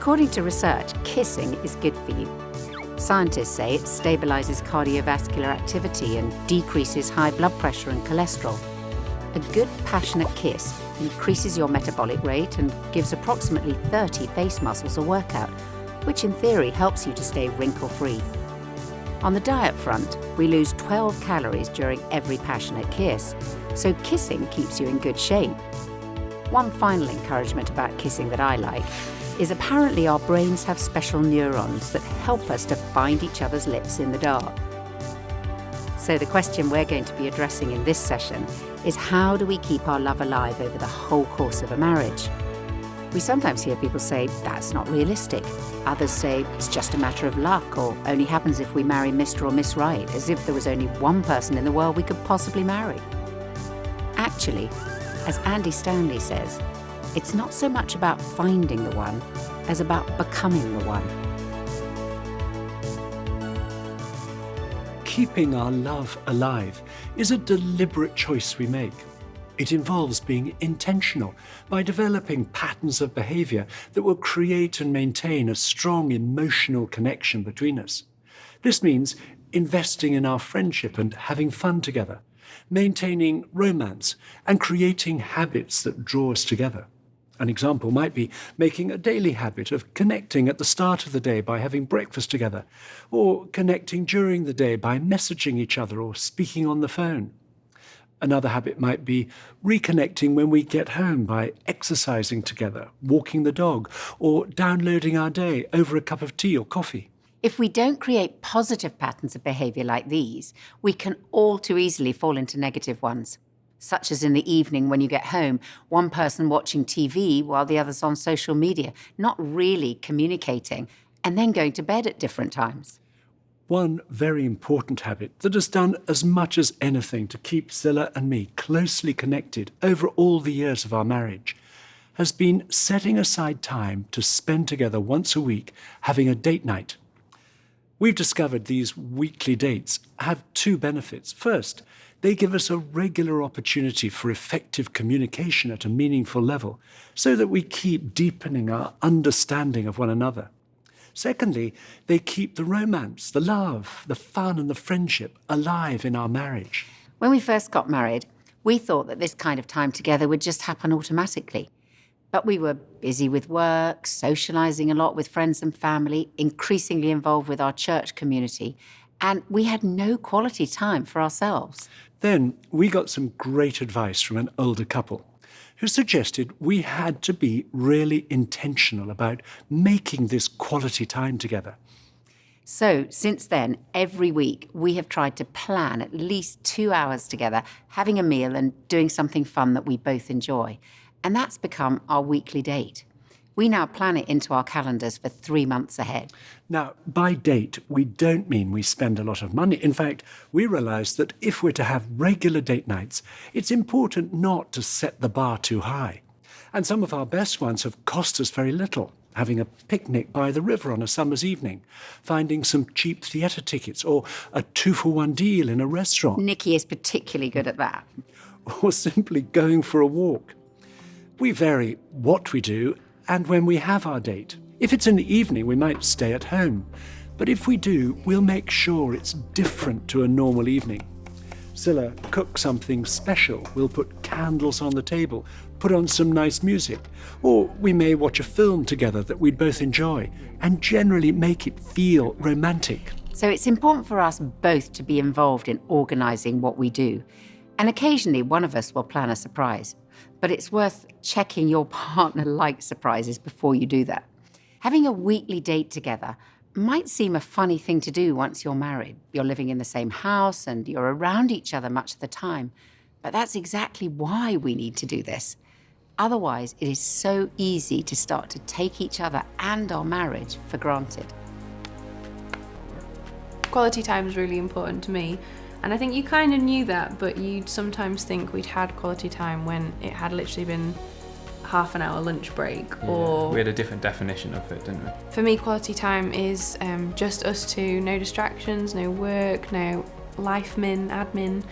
According to research, kissing is good for you. Scientists say it stabilises cardiovascular activity and decreases high blood pressure and cholesterol. A good passionate kiss increases your metabolic rate and gives approximately 30 face muscles a workout, which in theory helps you to stay wrinkle-free. On the diet front, we lose 12 calories during every passionate kiss, so kissing keeps you in good shape. One final encouragement about kissing that I like is apparently our brains have special neurons that help us to find each other's lips in the dark. So the question we're going to be addressing in this session is, how do we keep our love alive over the whole course of a marriage? We sometimes hear people say, that's not realistic. Others say, it's just a matter of luck, or only happens if we marry Mr. or Miss Right, as if there was only one person in the world we could possibly marry. Actually, as Andy Stanley says, it's not so much about finding the one as about becoming the one. Keeping our love alive is a deliberate choice we make. It involves being intentional by developing patterns of behaviour that will create and maintain a strong emotional connection between us. This means investing in our friendship and having fun together, maintaining romance, and creating habits that draw us together. An example might be making a daily habit of connecting at the start of the day by having breakfast together, or connecting during the day by messaging each other or speaking on the phone. Another habit might be reconnecting when we get home by exercising together, walking the dog, or downloading our day over a cup of tea or coffee. If we don't create positive patterns of behaviour like these, we can all too easily fall into negative ones, such as in the evening when you get home, one person watching TV while the other's on social media, not really communicating, and then going to bed at different times. One very important habit that has done as much as anything to keep Zilla and me closely connected over all the years of our marriage has been setting aside time to spend together once a week having a date night. We've discovered these weekly dates have two benefits. First, they give us a regular opportunity for effective communication at a meaningful level so that we keep deepening our understanding of one another. Secondly, they keep the romance, the love, the fun and the friendship alive in our marriage. When we first got married, we thought that this kind of time together would just happen automatically. But we were busy with work, socialising a lot with friends and family, increasingly involved with our church community, and we had no quality time for ourselves. Then we got some great advice from an older couple who suggested we had to be really intentional about making this quality time together. So since then, every week, we have tried to plan at least 2 hours together, having a meal and doing something fun that we both enjoy. And that's become our weekly date. We now plan it into our calendars for 3 months ahead. Now, by date, we don't mean we spend a lot of money. In fact, we realise that if we're to have regular date nights, it's important not to set the bar too high. And some of our best ones have cost us very little. Having a picnic by the river on a summer's evening, finding some cheap theatre tickets, or a 2-for-1 deal in a restaurant. Nikki is particularly good at that. Or simply going for a walk. We vary what we do and when we have our date. If it's in the evening, we might stay at home. But if we do, we'll make sure it's different to a normal evening. Zilla cooks something special. We'll put candles on the table, put on some nice music. Or we may watch a film together that we'd both enjoy and generally make it feel romantic. So it's important for us both to be involved in organising what we do. And occasionally one of us will plan a surprise. But it's worth checking your partner likes surprises before you do that. Having a weekly date together might seem a funny thing to do once you're married. You're living in the same house and you're around each other much of the time. But that's exactly why we need to do this. Otherwise, it is so easy to start to take each other and our marriage for granted. Quality time is really important to me. And I think you kind of knew that, but you'd sometimes think we'd had quality time when it had literally been half an hour lunch break. Yeah, or we had a different definition of it, didn't we? For me, quality time is just us two, no distractions, no work, no admin,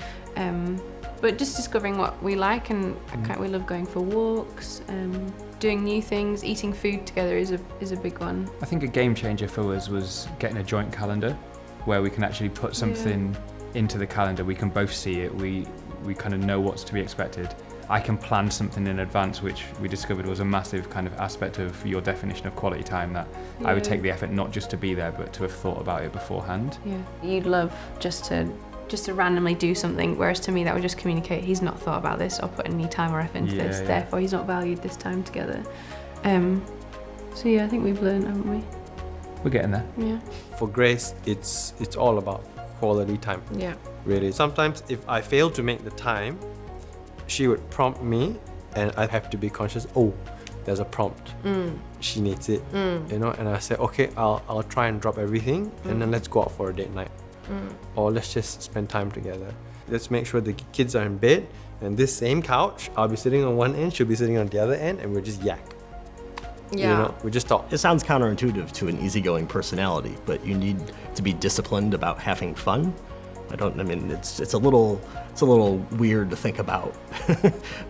but just discovering what we like, and we love going for walks, doing new things, eating food together is a big one. I think a game changer for us was getting a joint calendar where we can actually put something into the calendar. We can both see it. We kind of know what's to be expected. I can plan something in advance, which we discovered was a massive kind of aspect of your definition of quality time, that I would take the effort not just to be there, but to have thought about it beforehand. Yeah, you'd love just to randomly do something, whereas to me that would just communicate he's not thought about this or put any time or effort into this, therefore he's not valued this time together. So yeah, I think we've learned, haven't we? We're getting there. Yeah. For Grace, it's all about quality time. Yeah. Really. Sometimes if I fail to make the time, she would prompt me and I have to be conscious, there's a prompt. She needs it. You know, and I say, okay, I'll try and drop everything and then let's go out for a date night. Or let's just spend time together. Let's make sure the kids are in bed and this same couch, I'll be sitting on one end, she'll be sitting on the other end, and we'll just yak. Yeah. You know, we just talk. It sounds counterintuitive to an easygoing personality, but you need to be disciplined about having fun. It's a little weird to think about,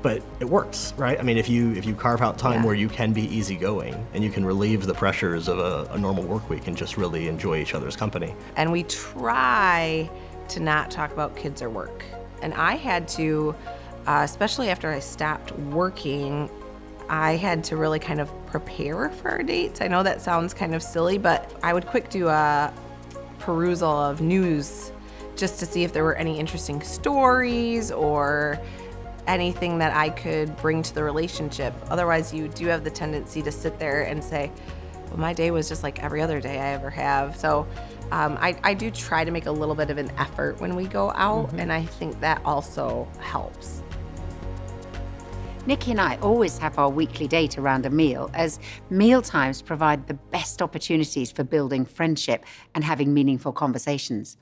but it works, right? I mean, if you carve out time where you can be easygoing and you can relieve the pressures of a normal work week and just really enjoy each other's company. And we try to not talk about kids or work. And I had to, especially after I stopped working, I had to really kind of prepare for our dates. I know that sounds kind of silly, but I would quick do a perusal of news just to see if there were any interesting stories or anything that I could bring to the relationship. Otherwise, you do have the tendency to sit there and say, well, my day was just like every other day I ever have. So I do try to make a little bit of an effort when we go out, and I think that also helps. Nikki and I always have our weekly date around a meal, as meal times provide the best opportunities for building friendship and having meaningful conversations.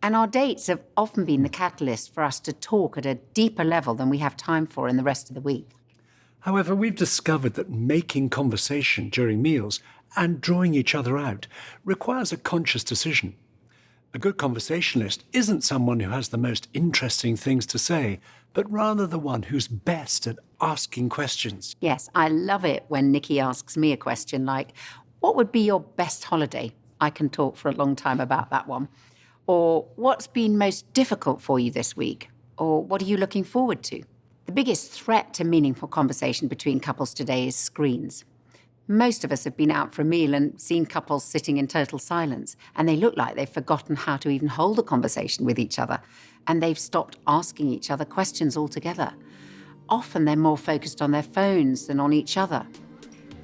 And our dates have often been the catalyst for us to talk at a deeper level than we have time for in the rest of the week. However, we've discovered that making conversation during meals and drawing each other out requires a conscious decision. A good conversationalist isn't someone who has the most interesting things to say, but rather the one who's best at asking questions. Yes, I love it when Nikki asks me a question like, what would be your best holiday? I can talk for a long time about that one. Or what's been most difficult for you this week? Or what are you looking forward to? The biggest threat to meaningful conversation between couples today is screens. Most of us have been out for a meal and seen couples sitting in total silence, and they look like they've forgotten how to even hold a conversation with each other, and they've stopped asking each other questions altogether. Often they're more focused on their phones than on each other.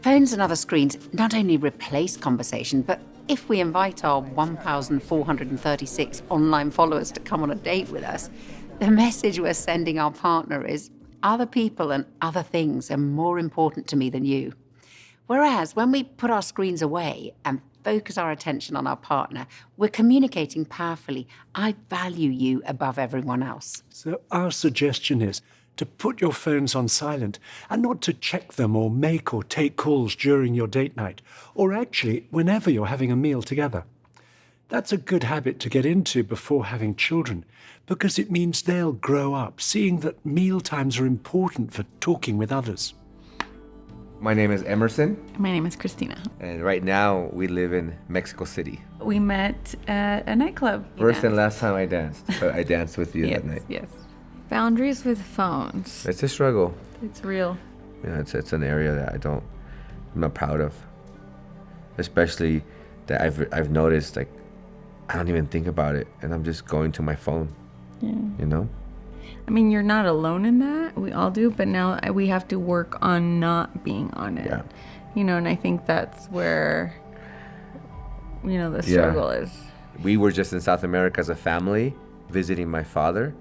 Phones and other screens not only replace conversation, but if we invite our 1,436 online followers to come on a date with us, the message we're sending our partner is, other people and other things are more important to me than you. Whereas when we put our screens away and focus our attention on our partner, we're communicating powerfully, I value you above everyone else. So our suggestion is to put your phones on silent and not to check them or make or take calls during your date night, or actually whenever you're having a meal together. That's a good habit to get into before having children, because it means they'll grow up seeing that meal times are important for talking with others. My name is Emerson, My name is Christina. and right now we live in Mexico City. We met at a nightclub. First and last time I danced, but I danced with you that night. Yes. Boundaries with phones. It's a struggle. It's real. You know, it's an area that I'm not proud of. Especially that I've noticed, like, I don't even think about it, and I'm just going to my phone. Yeah. You know? I mean, you're not alone in that. We all do, but now we have to work on not being on it. Yeah. You know, and I think that's where, you know, the struggle is. We were just in South America as a family visiting my father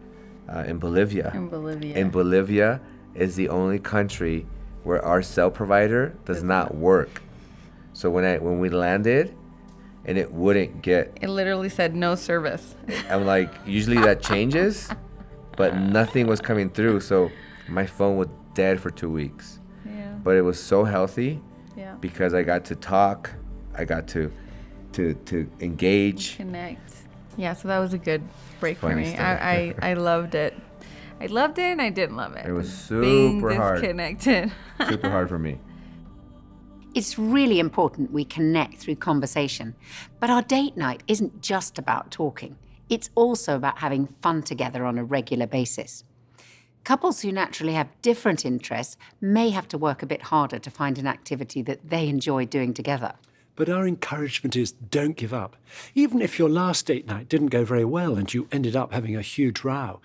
in Bolivia. In Bolivia. And Bolivia is the only country where our cell provider does not work. So when we landed, and it wouldn't get. It literally said no service. I'm like, usually that changes, but nothing was coming through. So my phone was dead for 2 weeks. Yeah. But it was so healthy. Yeah. Because I got to talk, I got to engage. Connect. Yeah, so that was a good break for Funny me. stuff. I loved it. I loved it and I didn't love it. It was Being super hard. disconnected. Super hard for me. It's really important we connect through conversation, but our date night isn't just about talking. It's also about having fun together on a regular basis. Couples who naturally have different interests may have to work a bit harder to find an activity that they enjoy doing together. But our encouragement is don't give up. Even if your last date night didn't go very well and you ended up having a huge row,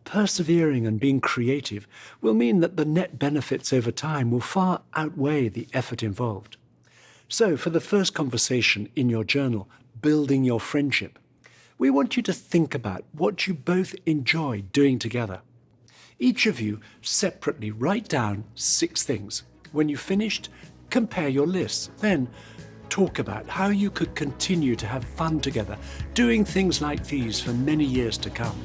persevering and being creative will mean that the net benefits over time will far outweigh the effort involved. So, for the first conversation in your journal, Building Your Friendship, we want you to think about what you both enjoy doing together. Each of you separately write down 6 things. When you've finished, compare your lists. Then talk about how you could continue to have fun together, doing things like these for many years to come.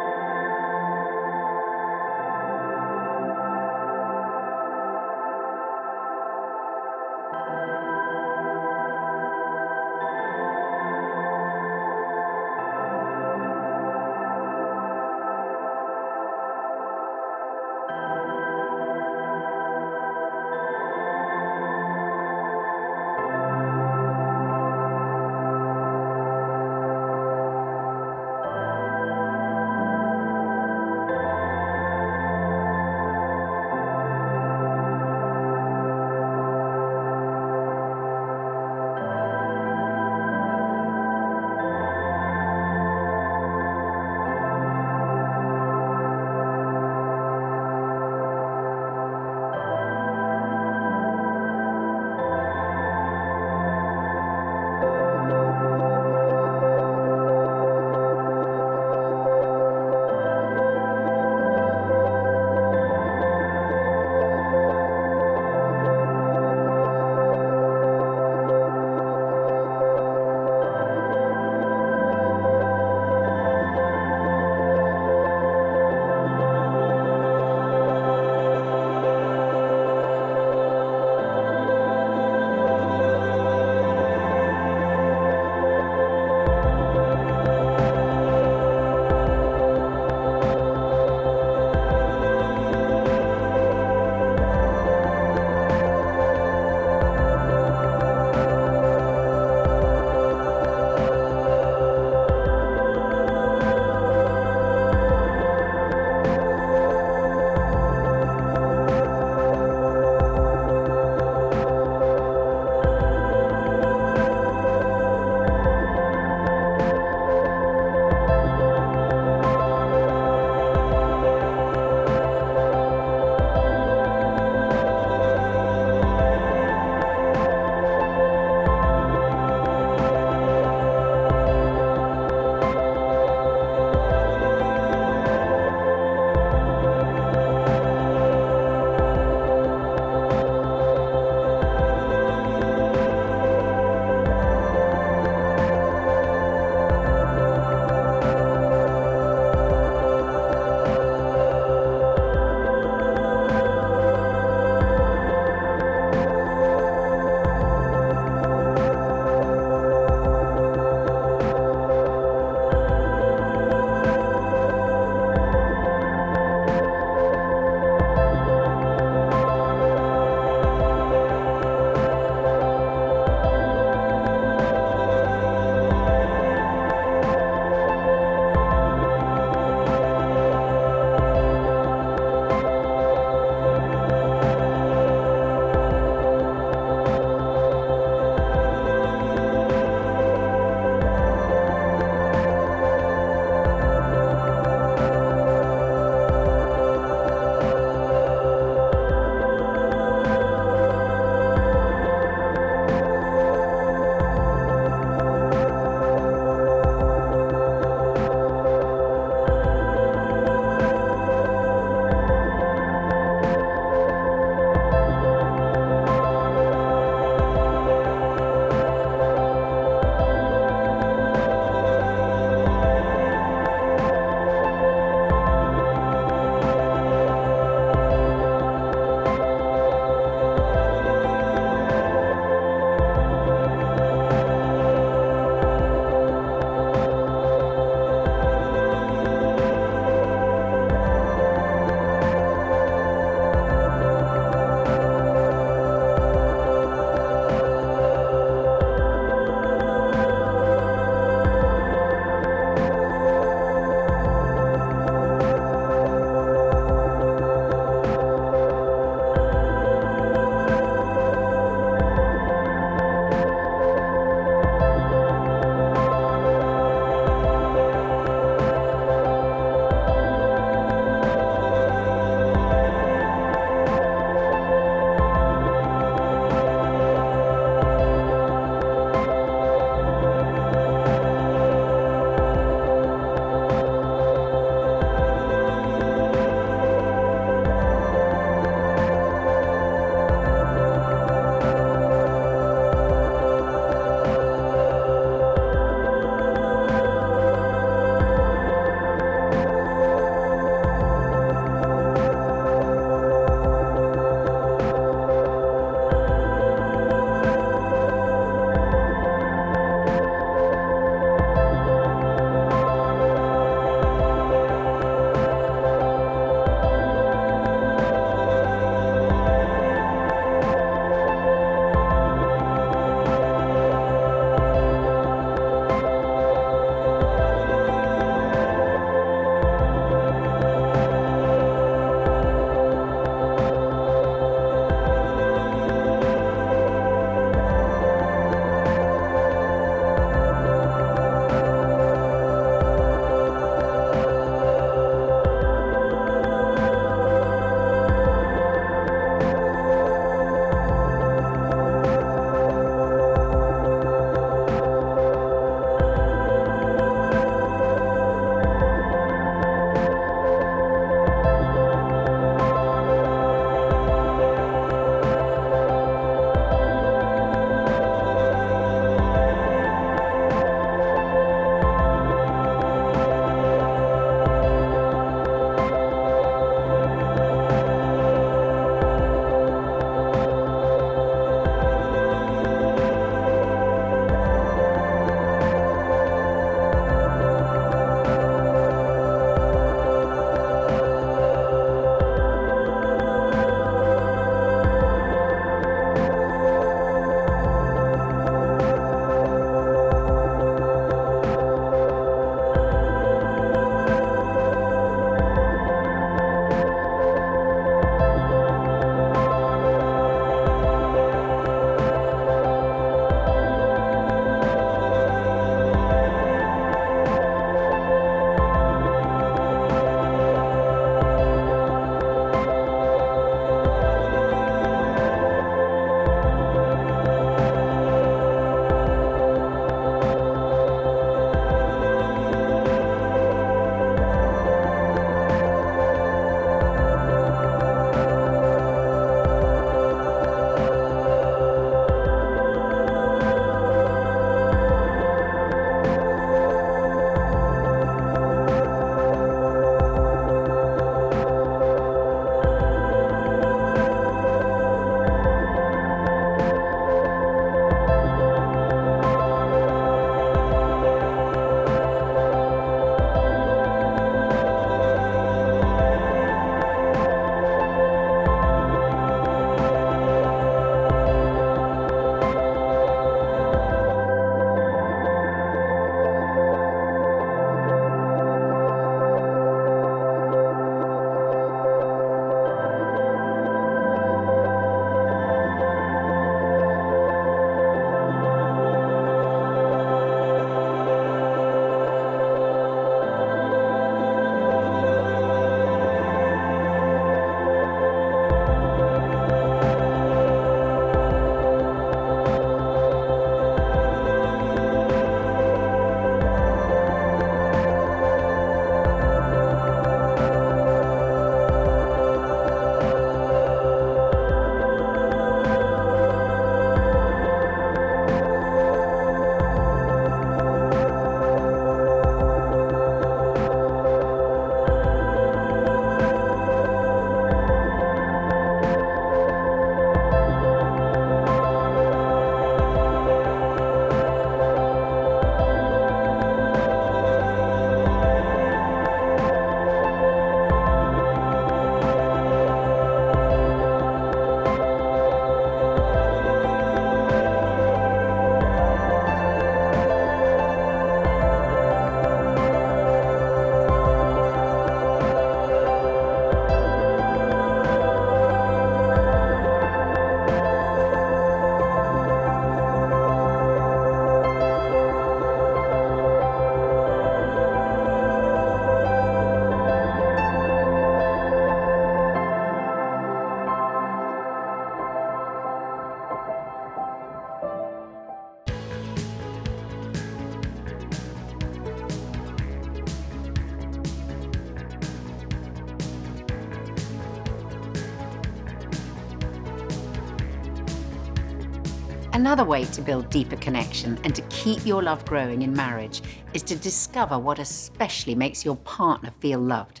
Another way to build deeper connection and to keep your love growing in marriage is to discover what especially makes your partner feel loved.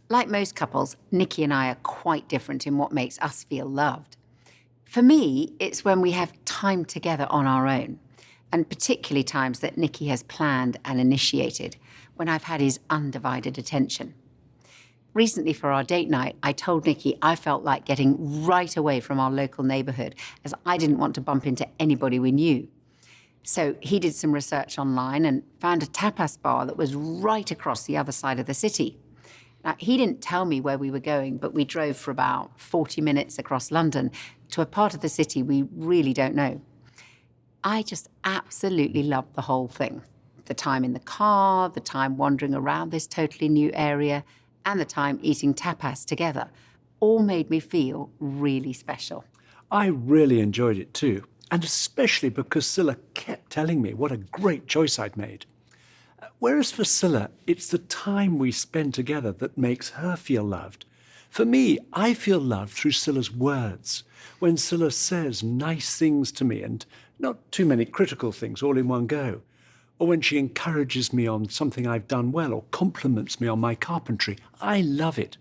Like most couples, Nikki and I are quite different in what makes us feel loved. For me, it's when we have time together on our own, and particularly times that Nikki has planned and initiated, when I've had his undivided attention. Recently for our date night, I told Nikki I felt like getting right away from our local neighbourhood, as I didn't want to bump into anybody we knew. So he did some research online and found a tapas bar that was right across the other side of the city. Now, he didn't tell me where we were going, but we drove for about 40 minutes across London to a part of the city we really don't know. I just absolutely loved the whole thing. The time in the car, the time wandering around this totally new area, and the time eating tapas together all made me feel really special. I really enjoyed it too, and especially because Scylla kept telling me what a great choice I'd made. Whereas for Scylla, it's the time we spend together that makes her feel loved. For me, I feel loved through Scylla's words, when Scylla says nice things to me and not too many critical things all in one go, or when she encourages me on something I've done well or compliments me on my carpentry. I love it.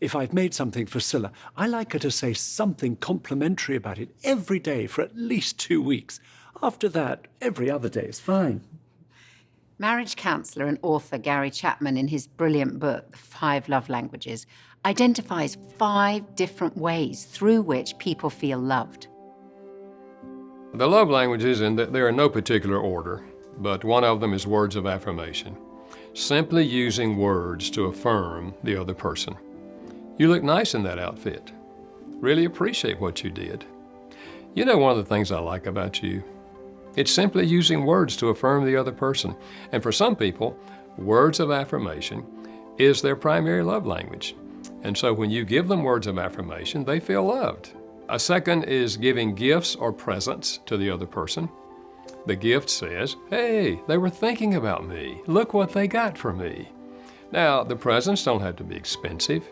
If I've made something for Scylla, I like her to say something complimentary about it every day for at least 2 weeks. After that, every other day is fine. Marriage counsellor and author Gary Chapman, in his brilliant book, The 5 Love Languages, identifies 5 different ways through which people feel loved. The love languages, and there are no particular order, but one of them is words of affirmation. Simply using words to affirm the other person. You look nice in that outfit. Really appreciate what you did. You know, one of the things I like about you, it's simply using words to affirm the other person. And for some people, words of affirmation is their primary love language. And so when you give them words of affirmation, they feel loved. A second is giving gifts or presents to the other person. The gift says, hey, they were thinking about me. Look what they got for me. Now, the presents don't have to be expensive.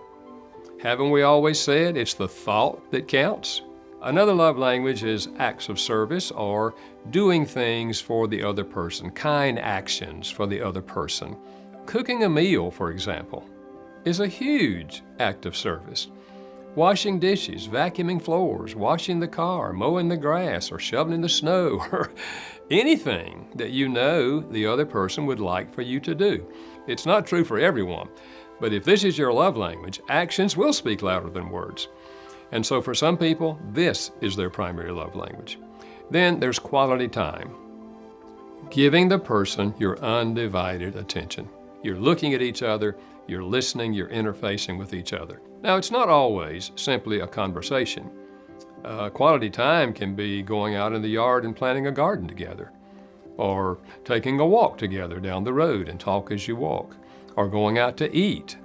Haven't we always said it's the thought that counts? Another love language is acts of service, or doing things for the other person, kind actions for the other person. Cooking a meal, for example, is a huge act of service. Washing dishes, vacuuming floors, washing the car, mowing the grass, or shoveling the snow, or anything that you know the other person would like for you to do. It's not true for everyone, but if this is your love language, actions will speak louder than words. And so for some people, this is their primary love language. Then there's quality time. Giving the person your undivided attention. You're looking at each other, you're listening, you're interfacing with each other. Now, it's not always simply a conversation. Quality time can be going out in the yard and planting a garden together, or taking a walk together down the road and talk as you walk, or going out to eat.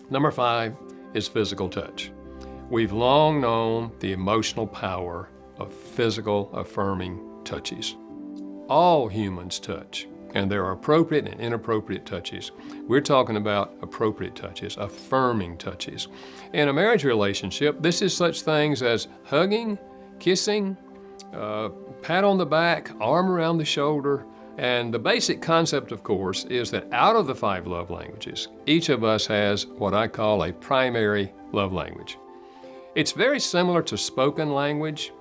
Number 5 is physical touch. We've long known the emotional power of physical affirming touches. All humans touch, and there are appropriate and inappropriate touches. We're talking about appropriate touches, affirming touches. In a marriage relationship, this is such things as hugging, kissing, pat on the back, arm around the shoulder. And the basic concept, of course, is that out of the 5 love languages, each of us has what I call a primary love language. It's very similar to spoken language.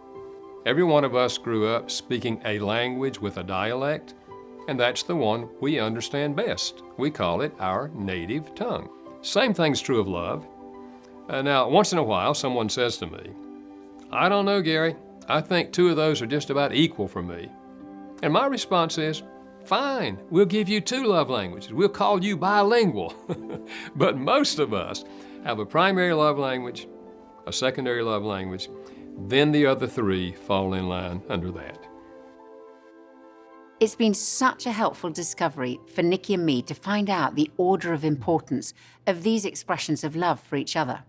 Every one of us grew up speaking a language with a dialect, and that's the one we understand best. We call it our native tongue. Same thing's true of love. Now, once in a while, someone says to me, I don't know, Gary, I think 2 of those are just about equal for me. And my response is, fine, we'll give you 2 love languages. We'll call you bilingual. But most of us have a primary love language, a secondary love language, then the other 3 fall in line under that. It's been such a helpful discovery for Nikki and me to find out the order of importance of these expressions of love for each other.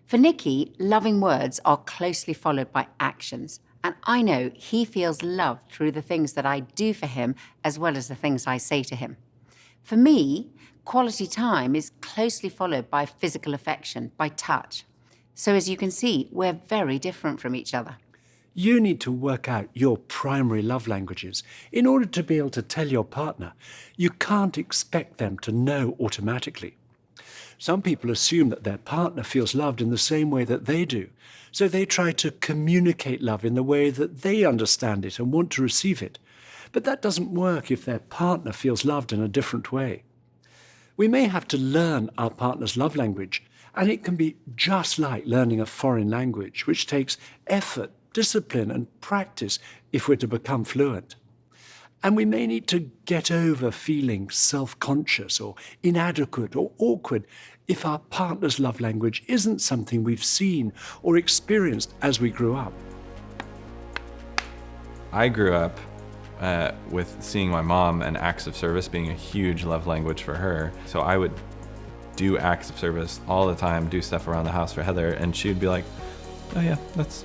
For Nikki, loving words are closely followed by actions, and I know he feels loved through the things that I do for him as well as the things I say to him. For me, quality time is closely followed by physical affection, by touch. So as you can see, we're very different from each other. You need to work out your primary love languages in order to be able to tell your partner. You can't expect them to know automatically. Some people assume that their partner feels loved in the same way that they do, so they try to communicate love in the way that they understand it and want to receive it. But that doesn't work if their partner feels loved in a different way. We may have to learn our partner's love language, and it can be just like learning a foreign language, which takes effort, discipline, and practice if we're to become fluent. And we may need to get over feeling self-conscious or inadequate or awkward if our partner's love language isn't something we've seen or experienced as we grew up. I grew up with seeing my mom and acts of service being a huge love language for her. So I would do acts of service all the time, do stuff around the house for Heather, and she would be like, oh yeah, that's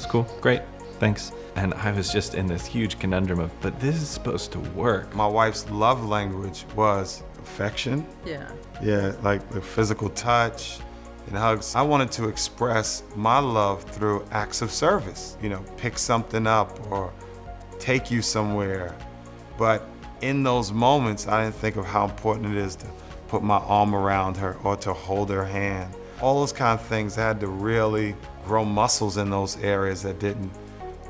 cool, great, thanks. And I was just in this huge conundrum of, but this is supposed to work. My wife's love language was affection. Yeah. Yeah, like the physical touch and hugs. I wanted to express my love through acts of service. You know, pick something up or take you somewhere. But in those moments, I didn't think of how important it is to put my arm around her or to hold her hand. All those kind of things, I had to really grow muscles in those areas that didn't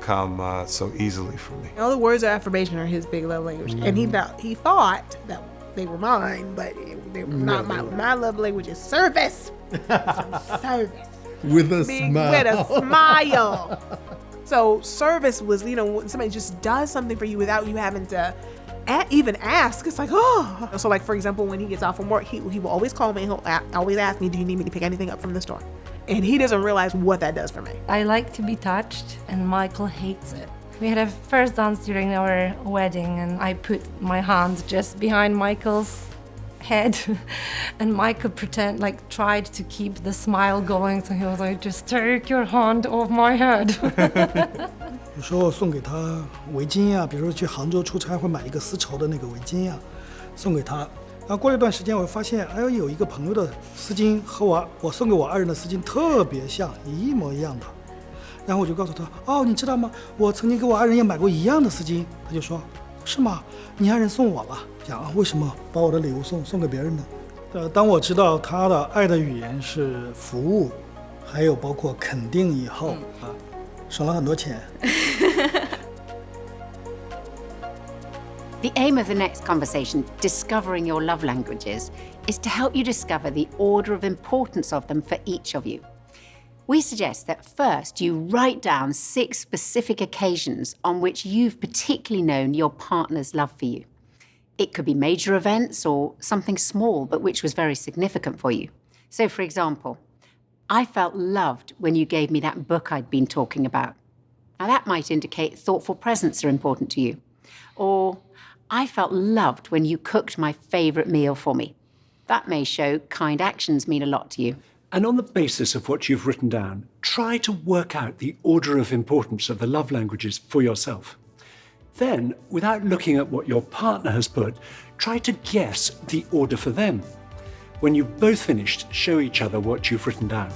come so easily for me. All the words of affirmation are his big love language. And he thought that they were mine, but they were not mine. My love language is service. Service. With a smile. With a smile. So service was, when somebody just does something for you without you having to even ask. It's like, oh. So like, for example, when he gets off from work, he will always call me and he'll always ask me, do you need me to pick anything up from the store? And he doesn't realize what that does for me. I like to be touched, and Michael hates it. We had a first dance during our wedding, and I put my hand just behind Michael's head, and Michael tried to keep the smile going, so he was like, just take your hand off my head. 有时候送给他围巾呀，比如说去杭州出差会买一个丝绸的那个围巾呀，送给他。然后过了一段时间，我发现，哎呦，有一个朋友的丝巾和我送给我爱人的丝巾特别像，一模一样的。然后我就告诉他，哦，你知道吗？我曾经给我爱人也买过一样的丝巾。他就说，是吗？你爱人送我了。讲啊，为什么把我的礼物送给别人呢？当我知道他的爱的语言是服务，还有包括肯定以后啊，省了很多钱。The aim of the next conversation, Discovering Your Love Languages, is to help you discover the order of importance of them for each of you. We suggest that first you write down 6 specific occasions on which you've particularly known your partner's love for you. It could be major events or something small but which was very significant for you. So, for example, I felt loved when you gave me that book I'd been talking about. Now that might indicate thoughtful presents are important to you. Or, I felt loved when you cooked my favourite meal for me. That may show kind actions mean a lot to you. And on the basis of what you've written down, try to work out the order of importance of the love languages for yourself. Then, without looking at what your partner has put, try to guess the order for them. When you've both finished, show each other what you've written down.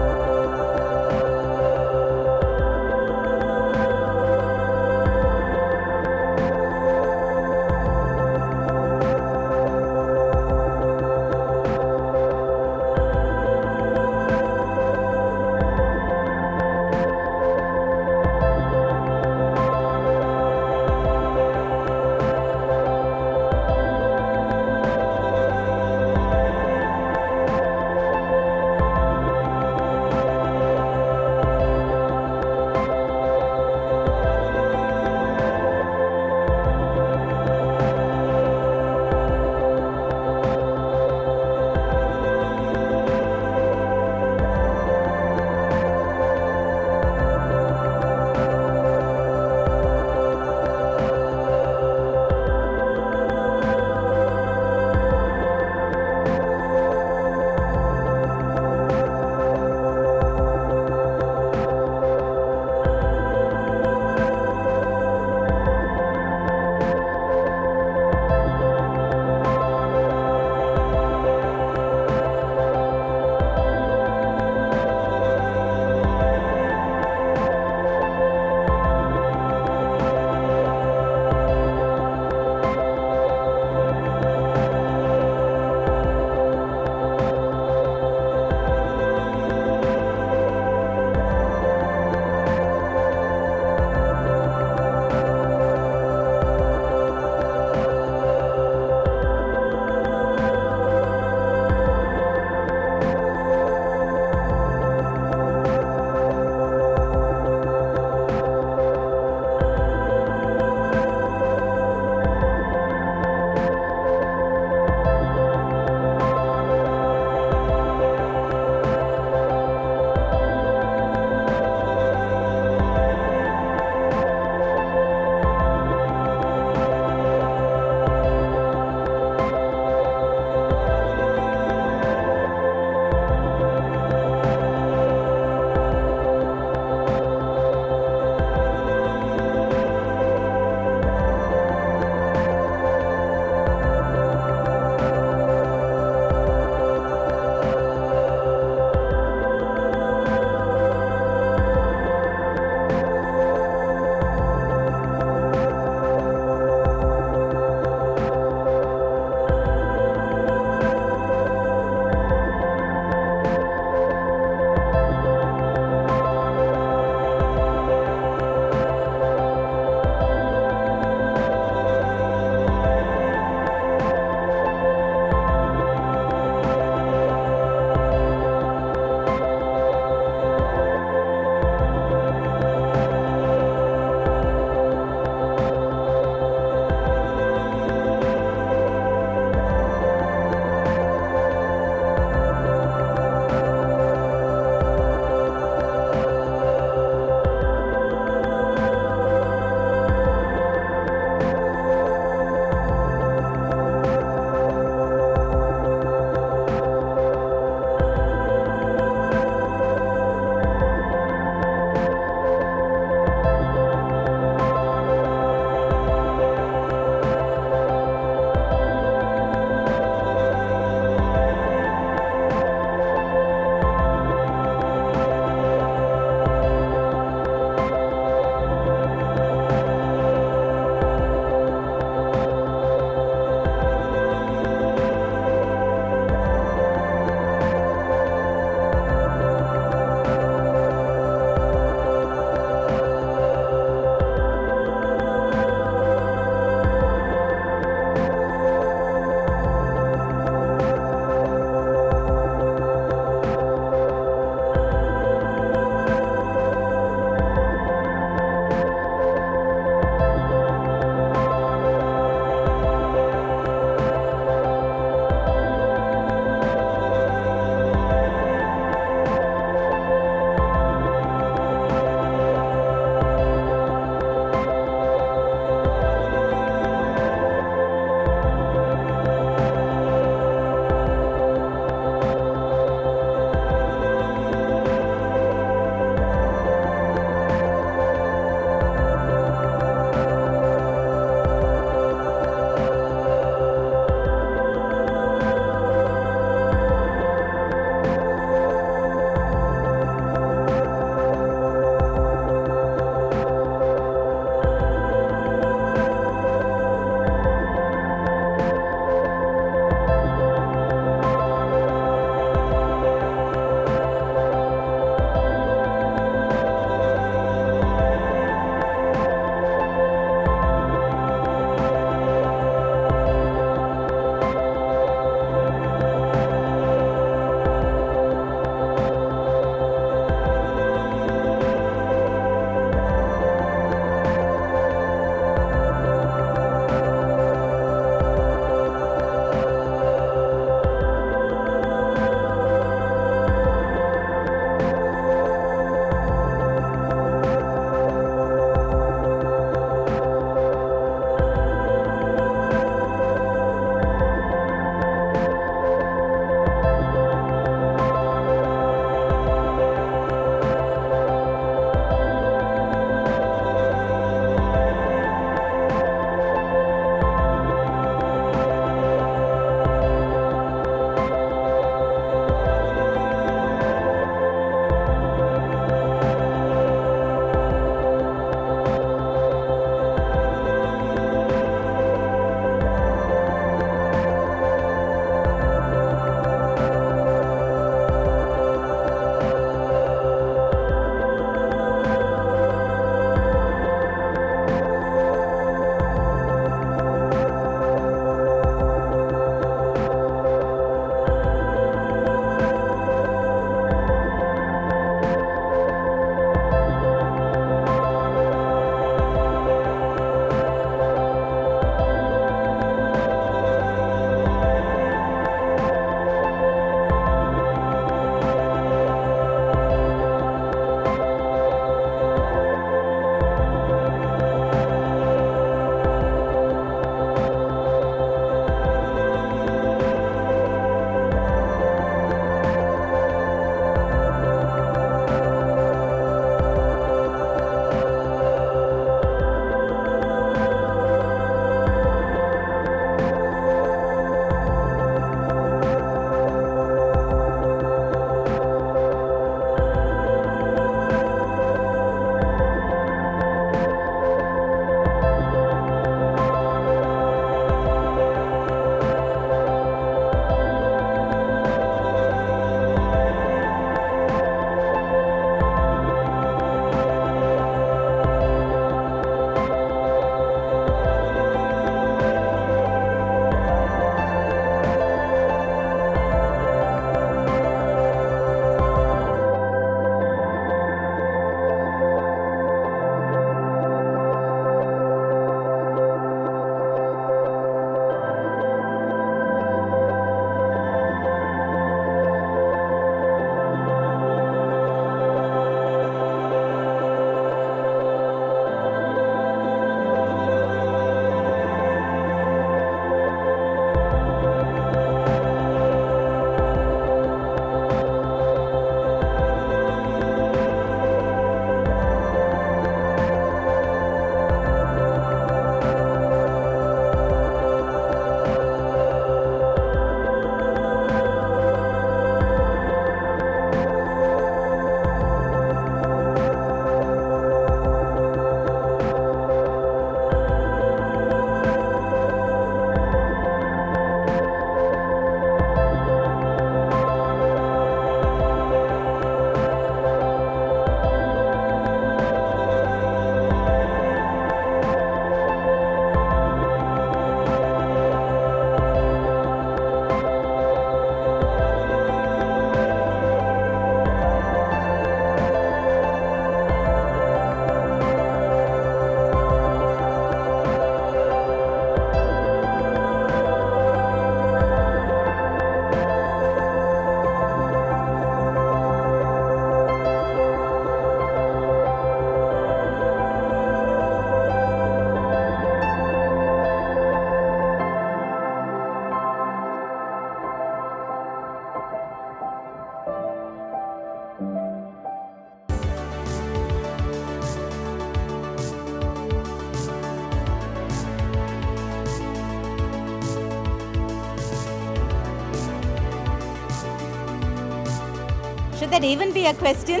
Could that even be a question?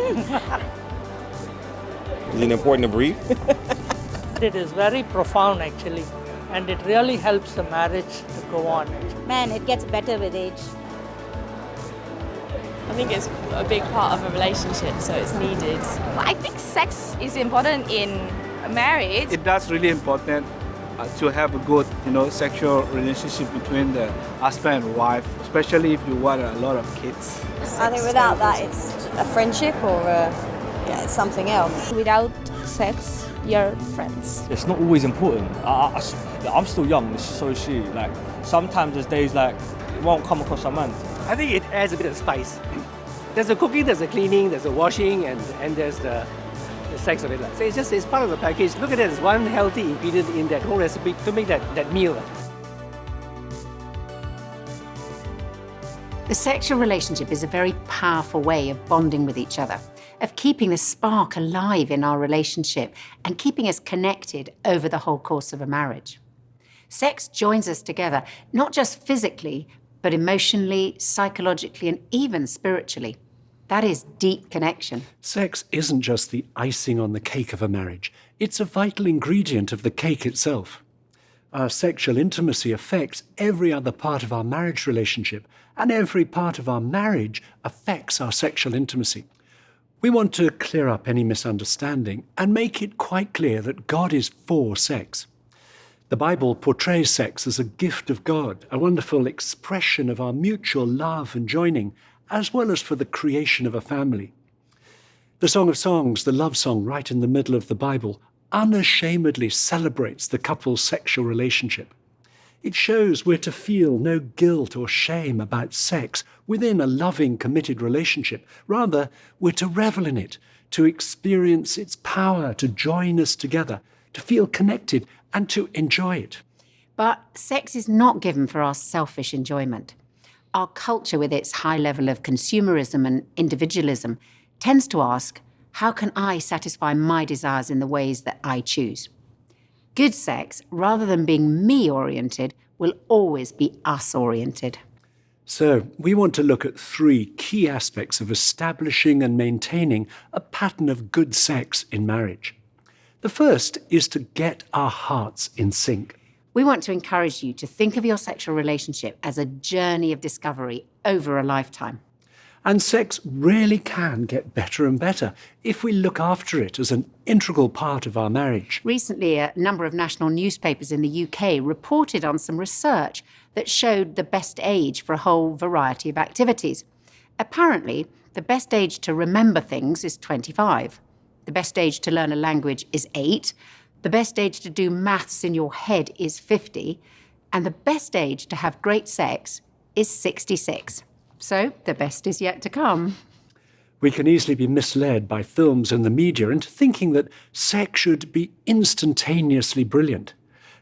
Is it important to breathe? It is very profound actually, and it really helps the marriage to go on. Man, it gets better with age. I think it's a big part of a relationship, so it's needed. Well, I think sex is important in marriage. It does really important to have a good, sexual relationship between the husband and wife, especially if you want a lot of kids. I think without that, it's a friendship or it's something else. Without sex, you're friends. It's not always important. I'm still young, so is she. Like sometimes there's days like it won't come across a man. I think it adds a bit of spice. There's the cooking, there's the cleaning, there's the washing, and there's the sex of it. So it's part of the package. Look at it as one healthy ingredient in that whole recipe to make that meal. The sexual relationship is a very powerful way of bonding with each other, of keeping the spark alive in our relationship and keeping us connected over the whole course of a marriage. Sex joins us together, not just physically, but emotionally, psychologically, and even spiritually. That is deep connection. Sex isn't just the icing on the cake of a marriage. It's a vital ingredient of the cake itself. Our sexual intimacy affects every other part of our marriage relationship, and every part of our marriage affects our sexual intimacy. We want to clear up any misunderstanding and make it quite clear that God is for sex. The Bible portrays sex as a gift of God, a wonderful expression of our mutual love and joining, as well as for the creation of a family. The Song of Songs, the love song right in the middle of the Bible, unashamedly celebrates the couple's sexual relationship. It shows we're to feel no guilt or shame about sex within a loving, committed relationship. Rather, we're to revel in it, to experience its power, to join us together, to feel connected, and to enjoy it. But sex is not given for our selfish enjoyment. Our culture, with its high level of consumerism and individualism, tends to ask, how can I satisfy my desires in the ways that I choose? Good sex, rather than being me-oriented, will always be us-oriented. So, we want to look at 3 key aspects of establishing and maintaining a pattern of good sex in marriage. The first is to get our hearts in sync. We want to encourage you to think of your sexual relationship as a journey of discovery over a lifetime. And sex really can get better and better if we look after it as an integral part of our marriage. Recently, a number of national newspapers in the UK reported on some research that showed the best age for a whole variety of activities. Apparently, the best age to remember things is 25. The best age to learn a language is 8. The best age to do maths in your head is 50. And the best age to have great sex is 66. So the best is yet to come. We can easily be misled by films and the media into thinking that sex should be instantaneously brilliant.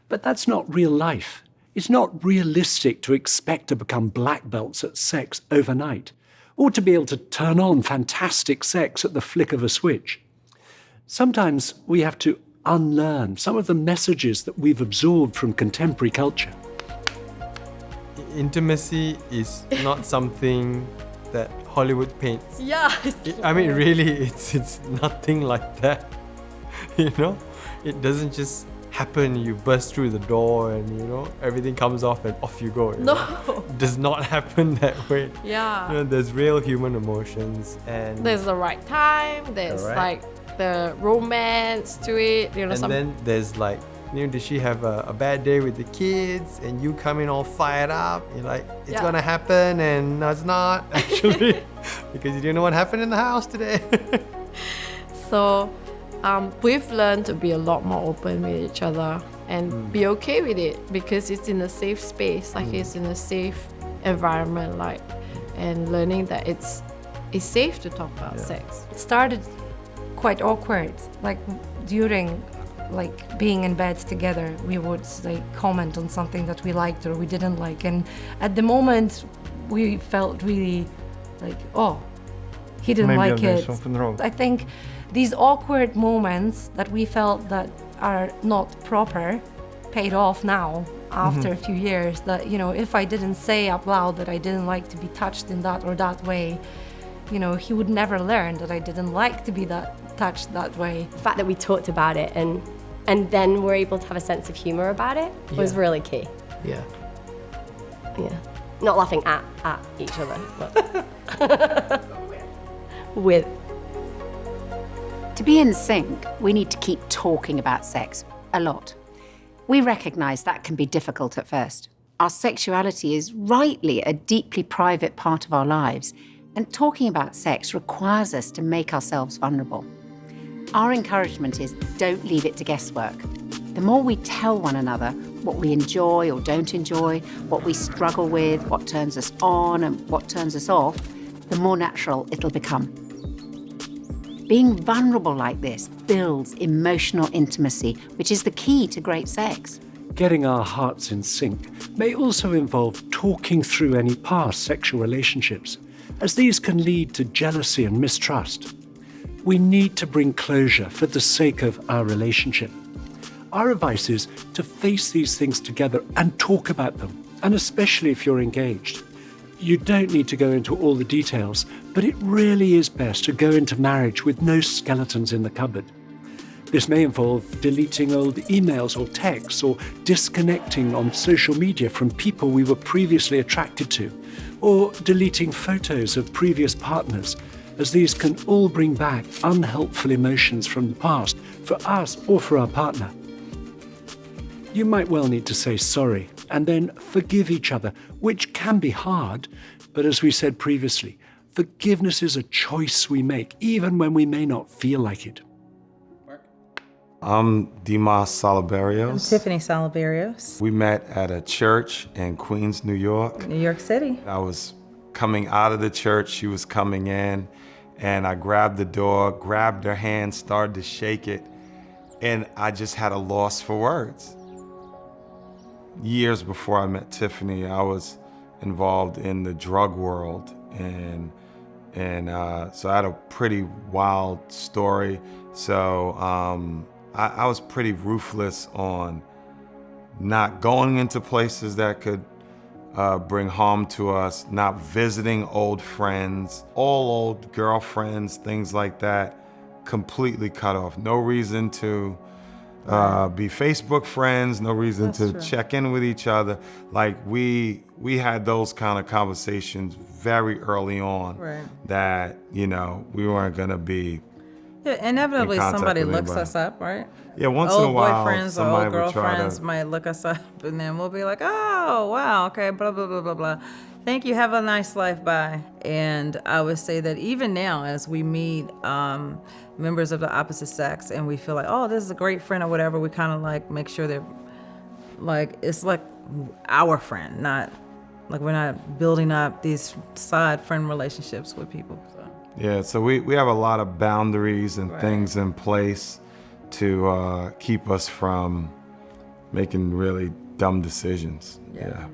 But that's not real life. It's not realistic to expect to become black belts at sex overnight, or to be able to turn on fantastic sex at the flick of a switch. Sometimes we have to unlearn some of the messages that we've absorbed from contemporary culture. Intimacy is not something that Hollywood paints. Yeah. I mean, really, it's nothing like that. You know, it doesn't just happen. You burst through the door and everything comes off and off you go. No, it does not happen that way. Yeah. There's real human emotions and there's the right time. There's like the romance to it. And then there's like, did she have a bad day with the kids and you come in all fired up? You're like, it's gonna happen, and no, it's not actually because you didn't know what happened in the house today. So we've learned to be a lot more open with each other and be okay with it because it's in a safe space, like it's in a safe environment, like, and learning that it's safe to talk about sex. It started quite awkward, like during being in bed together, we would comment on something that we liked or we didn't like, and at the moment we felt really like, oh, he didn't Maybe like there's it. something wrong. I think these awkward moments that we felt that are not proper paid off now after a few years, that if I didn't say out loud that I didn't like to be touched in that or that way, You know, he would never learn that I didn't like to be touched that way. The fact that we talked about it and then were able to have a sense of humor about it was really key. Yeah. Yeah. Not laughing at each other, but with. To be in sync, we need to keep talking about sex a lot. We recognise that can be difficult at first. Our sexuality is rightly a deeply private part of our lives, and talking about sex requires us to make ourselves vulnerable. Our encouragement is don't leave it to guesswork. The more we tell one another what we enjoy or don't enjoy, what we struggle with, what turns us on and what turns us off, the more natural it'll become. Being vulnerable like this builds emotional intimacy, which is the key to great sex. Getting our hearts in sync may also involve talking through any past sexual relationships, as these can lead to jealousy and mistrust. We need to bring closure for the sake of our relationship. Our advice is to face these things together and talk about them, and especially if you're engaged. You don't need to go into all the details, but it really is best to go into marriage with no skeletons in the cupboard. This may involve deleting old emails or texts, or disconnecting on social media from people we were previously attracted to, or deleting photos of previous partners, as these can all bring back unhelpful emotions from the past for us or for our partner. You might well need to say sorry and then forgive each other, which can be hard, but as we said previously, forgiveness is a choice we make, even when we may not feel like it. I'm Dimas Salaberios. I'm Tiffany Salaberios. We met at a church in Queens, New York. New York City. I was coming out of the church, she was coming in, and I grabbed the door, grabbed her hand, started to shake it, and I just had a loss for words. Years before I met Tiffany, I was involved in the drug world, and so I had a pretty wild story. So I was pretty ruthless on not going into places that could bring harm to us, not visiting old friends, all old girlfriends, things like that, completely cut off. No reason to be Facebook friends, no reason to check in with each other. Like we had those kind of conversations very early on, that, you know, we weren't gonna be inevitably in contact somebody with looks anybody. us up, right? Yeah, once in a while, Old boyfriends or somebody old would try girlfriends to- might look us up, and then we'll be like, oh, wow, okay, blah, blah, blah, blah, blah. Thank you, have a nice life, bye. And I would say that even now, as we meet members of the opposite sex, and we feel like, oh, this is a great friend or whatever, we kind of like make sure they're like, it's like our friend, not like we're not building up these side friend relationships with people. So. Yeah, so we have a lot of boundaries and things in place to keep us from making really dumb decisions. Yeah.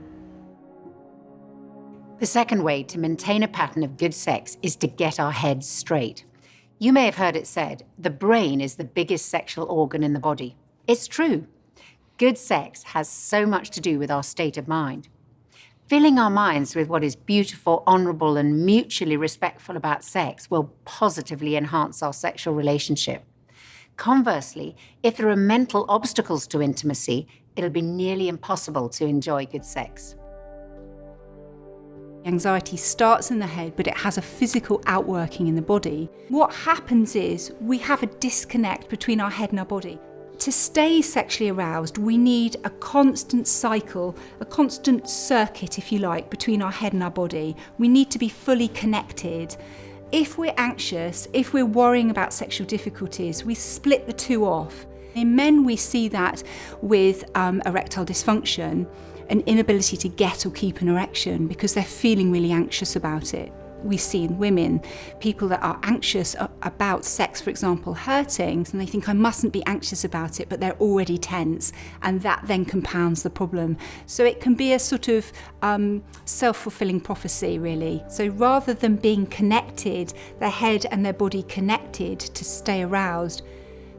The second way to maintain a pattern of good sex is to get our heads straight. You may have heard it said, the brain is the biggest sexual organ in the body. It's true. Good sex has so much to do with our state of mind. Filling our minds with what is beautiful, honourable, and mutually respectful about sex will positively enhance our sexual relationship. Conversely, if there are mental obstacles to intimacy, it'll be nearly impossible to enjoy good sex. Anxiety starts in the head, but it has a physical outworking in the body. What happens is we have a disconnect between our head and our body. To stay sexually aroused, we need a constant cycle, a constant circuit, if you like, between our head and our body. We need to be fully connected. If we're anxious, if we're worrying about sexual difficulties, we split the two off. In men, we see that with erectile dysfunction, an inability to get or keep an erection because they're feeling really anxious about it. We see in women people that are anxious about sex, for example, hurting, and they think I mustn't be anxious about it, but they're already tense, and that then compounds the problem. So it can be a sort of self-fulfilling prophecy, really. So rather than being connected, their head and their body connected to stay aroused,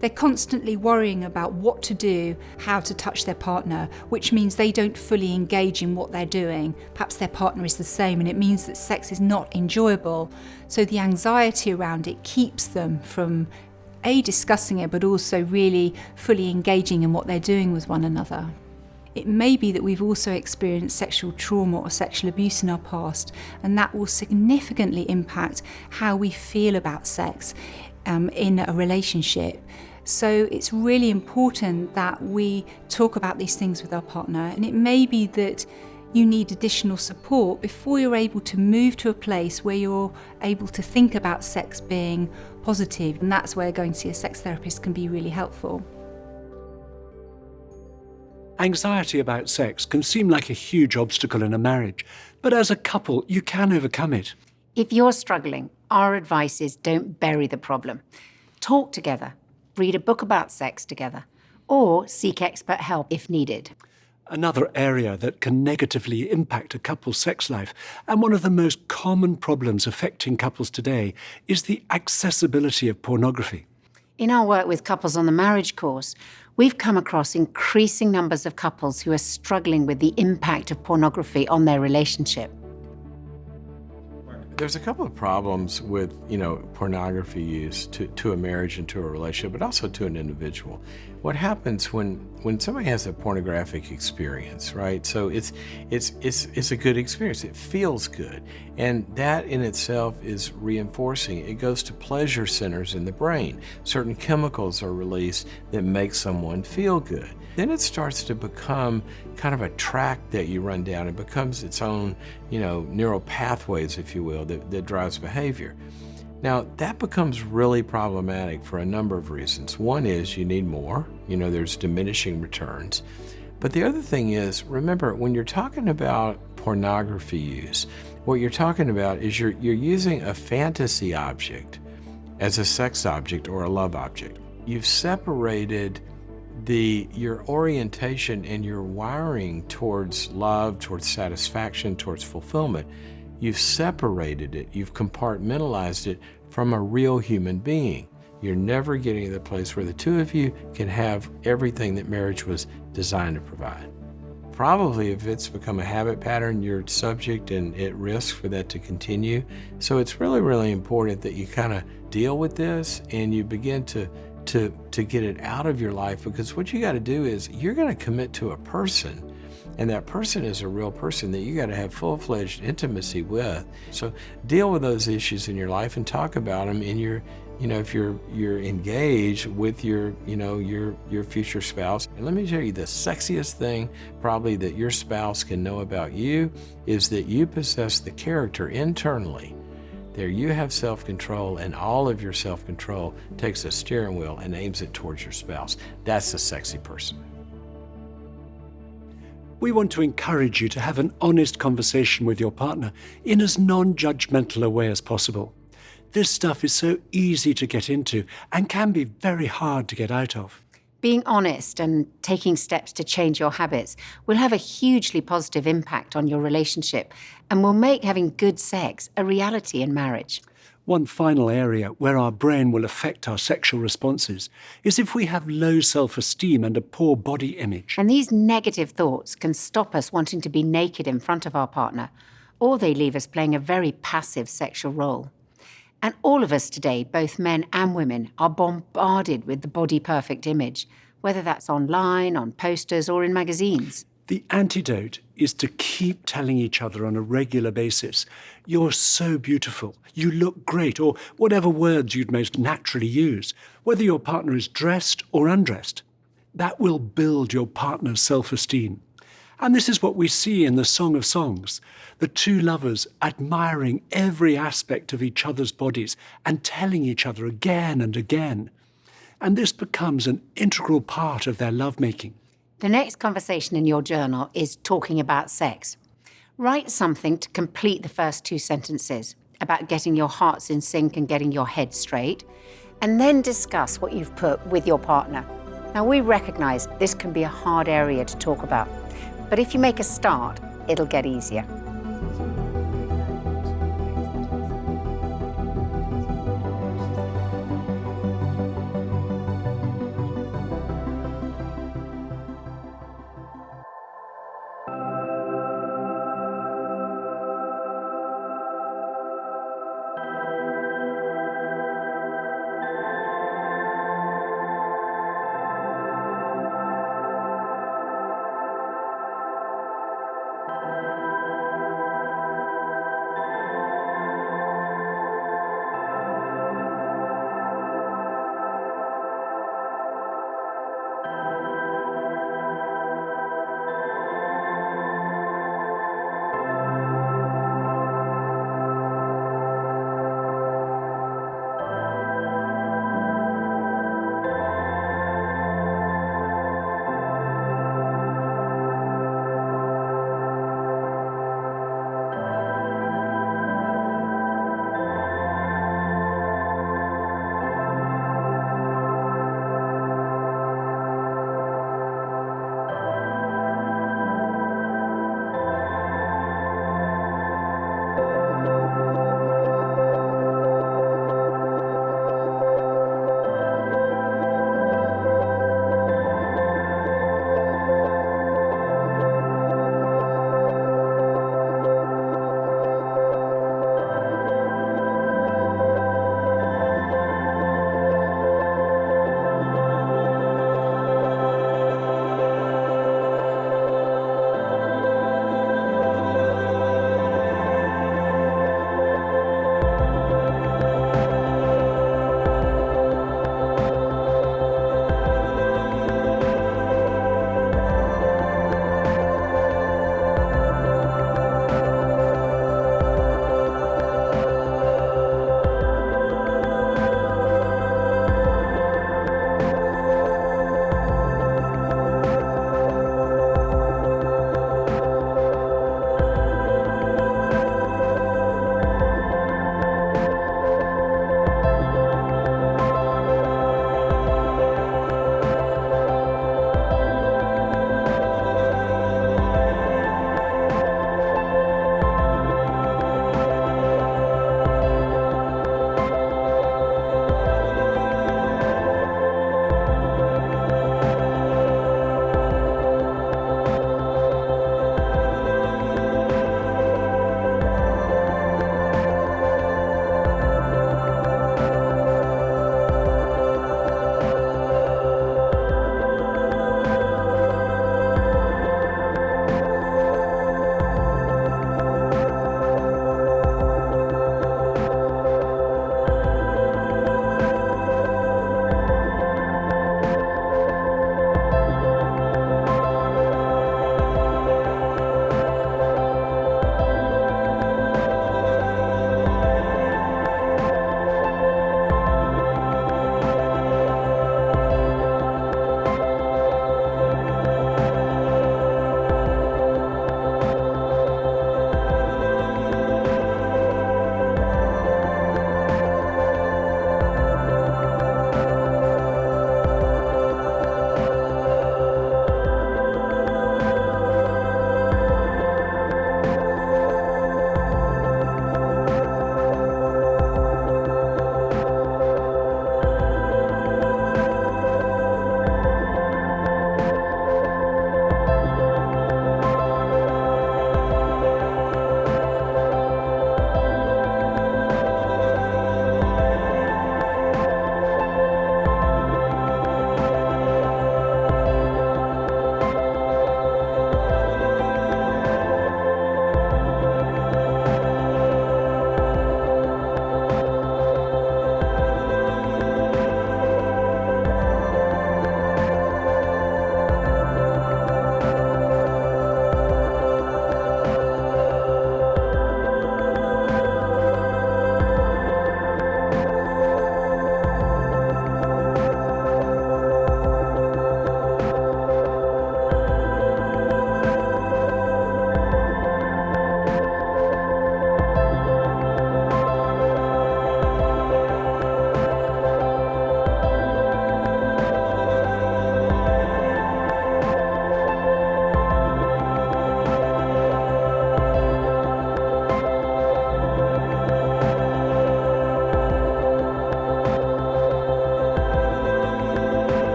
They're constantly worrying about what to do, how to touch their partner, which means they don't fully engage in what they're doing. Perhaps their partner is the same, and it means that sex is not enjoyable. So the anxiety around it keeps them from discussing it, but also really fully engaging in what they're doing with one another. It may be that we've also experienced sexual trauma or sexual abuse in our past, and that will significantly impact how we feel about sex in a relationship. So it's really important that we talk about these things with our partner, and it may be that you need additional support before you're able to move to a place where you're able to think about sex being positive, and that's where going to see a sex therapist can be really helpful. Anxiety about sex can seem like a huge obstacle in a marriage, but as a couple, you can overcome it. If you're struggling, our advice is don't bury the problem. Talk together, read a book about sex together, or seek expert help if needed. Another area that can negatively impact a couple's sex life, and one of the most common problems affecting couples today, is the accessibility of pornography. In our work with couples on the marriage course, we've come across increasing numbers of couples who are struggling with the impact of pornography on their relationship. There's a couple of problems with, pornography use to a marriage and to a relationship, but also to an individual. What happens when somebody has a pornographic experience, right? So it's a good experience. It feels good, and that in itself is reinforcing. It goes to pleasure centers in the brain. Certain chemicals are released that make someone feel good. Then it starts to become kind of a track that you run down. It becomes its own, neural pathways, if you will, that drives behavior. Now, that becomes really problematic for a number of reasons. One is you need more, there's diminishing returns. But the other thing is, remember, when you're talking about pornography use, what you're talking about is you're using a fantasy object as a sex object or a love object. You've separated your orientation and your wiring towards love, towards satisfaction, towards fulfillment. You've separated it, you've compartmentalized it from a real human being. You're never getting to the place where the two of you can have everything that marriage was designed to provide. Probably if it's become a habit pattern, you're subject and at risk for that to continue. So it's really, really important that you kind of deal with this and you begin to get it out of your life, because what you got to do is you're going to commit to a person, and that person is a real person that you got to have full-fledged intimacy with. So deal with those issues in your life and talk about them in your, if you're engaged with your future spouse. And let me tell you, the sexiest thing probably that your spouse can know about you is that you possess the character internally. There you have self-control, and all of your self-control takes a steering wheel and aims it towards your spouse. That's a sexy person. We want to encourage you to have an honest conversation with your partner in as non-judgmental a way as possible. This stuff is so easy to get into and can be very hard to get out of. Being honest and taking steps to change your habits will have a hugely positive impact on your relationship and will make having good sex a reality in marriage. One final area where our brain will affect our sexual responses is if we have low self-esteem and a poor body image. And these negative thoughts can stop us wanting to be naked in front of our partner, or they leave us playing a very passive sexual role. And all of us today, both men and women, are bombarded with the body perfect image, whether that's online, on posters, or in magazines. The antidote is to keep telling each other on a regular basis, "You're so beautiful, you look great," or whatever words you'd most naturally use, whether your partner is dressed or undressed. That will build your partner's self-esteem. And this is what we see in the Song of Songs, the two lovers admiring every aspect of each other's bodies and telling each other again and again. And this becomes an integral part of their lovemaking. The next conversation in your journal is talking about sex. Write something to complete the first two sentences about getting your hearts in sync and getting your head straight, and then discuss what you've put with your partner. Now, we recognise this can be a hard area to talk about, but if you make a start, it'll get easier.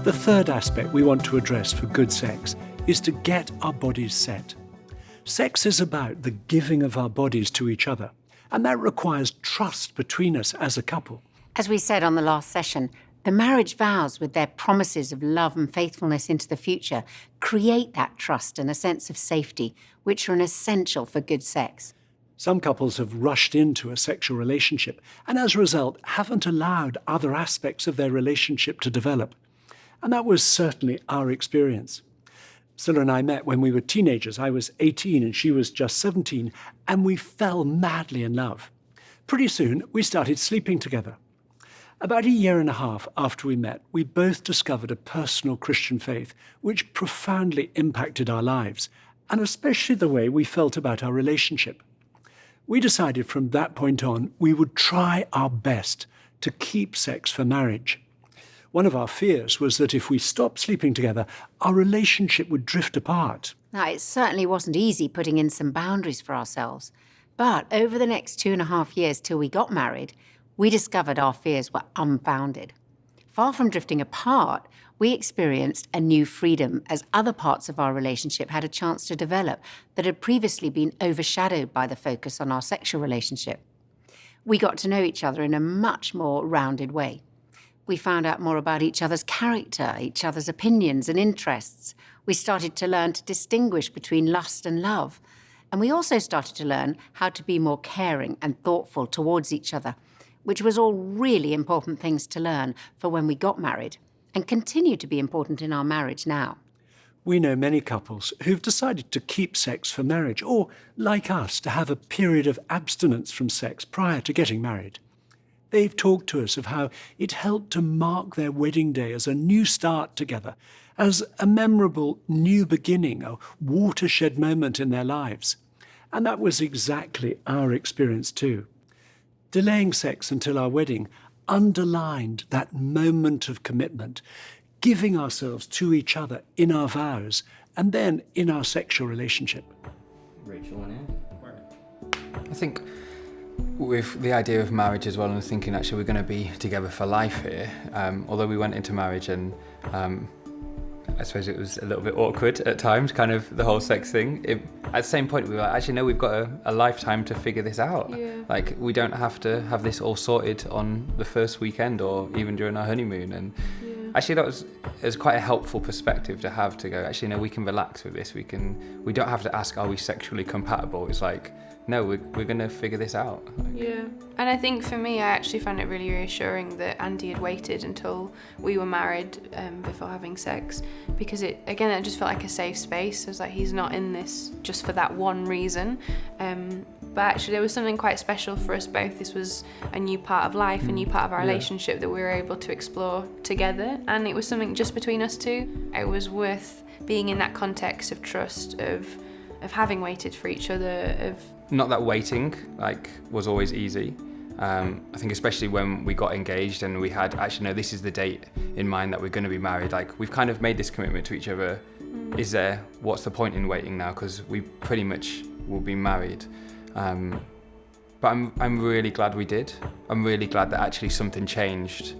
The third aspect we want to address for good sex is to get our bodies set. Sex is about the giving of our bodies to each other, and that requires trust between us as a couple. As we said on the last session, the marriage vows, with their promises of love and faithfulness into the future, create that trust and a sense of safety, which are an essential for good sex. Some couples have rushed into a sexual relationship and as a result haven't allowed other aspects of their relationship to develop. And that was certainly our experience. Scylla and I met when we were teenagers. I was 18 and she was just 17, and we fell madly in love. Pretty soon, we started sleeping together. About a year and a half after we met, we both discovered a personal Christian faith which profoundly impacted our lives, and especially the way we felt about our relationship. We decided from that point on we would try our best to keep sex for marriage. One of our fears was that if we stopped sleeping together, our relationship would drift apart. Now, it certainly wasn't easy putting in some boundaries for ourselves, but over the next 2.5 years till we got married, we discovered our fears were unfounded. Far from drifting apart, we experienced a new freedom as other parts of our relationship had a chance to develop that had previously been overshadowed by the focus on our sexual relationship. We got to know each other in a much more rounded way. We found out more about each other's character, each other's opinions and interests. We started to learn to distinguish between lust and love. And we also started to learn how to be more caring and thoughtful towards each other, which was all really important things to learn for when we got married, and continue to be important in our marriage now. We know many couples who've decided to keep sex for marriage, or, like us, to have a period of abstinence from sex prior to getting married. They've talked to us of how it helped to mark their wedding day as a new start together, as a memorable new beginning, a watershed moment in their lives. And that was exactly our experience too. Delaying sex until our wedding underlined that moment of commitment, giving ourselves to each other in our vows and then in our sexual relationship. Rachel and Anne. I think with the idea of marriage as well, and thinking actually we're going to be together for life here, although we went into marriage and I suppose it was a little bit awkward at times, kind of the whole sex thing. At the same point, we were like, actually, no, we've got a lifetime to figure this out. Yeah. Like, we don't have to have this all sorted on the first weekend or even during our honeymoon. And actually, that was quite a helpful perspective to have, to go, actually, no, we can relax with this. We don't have to ask, are we sexually compatible? It's like, no, we're going to figure this out. Yeah. And I think for me, I actually found it really reassuring that Andy had waited until we were married before having sex, because it just felt like a safe space. I was like, he's not in this just for that one reason. But actually there was something quite special for us both. This was a new part of life, a new part of our relationship that we were able to explore together. And it was something just between us two. It was worth being in that context of trust, of having waited for each other, Not that waiting was always easy. I think especially when we got engaged and we had, actually no, this is the date in mind that we're going to be married. Like, we've kind of made this commitment to each other. What's the point in waiting now? Because we pretty much will be married. But I'm really glad we did. I'm really glad that actually something changed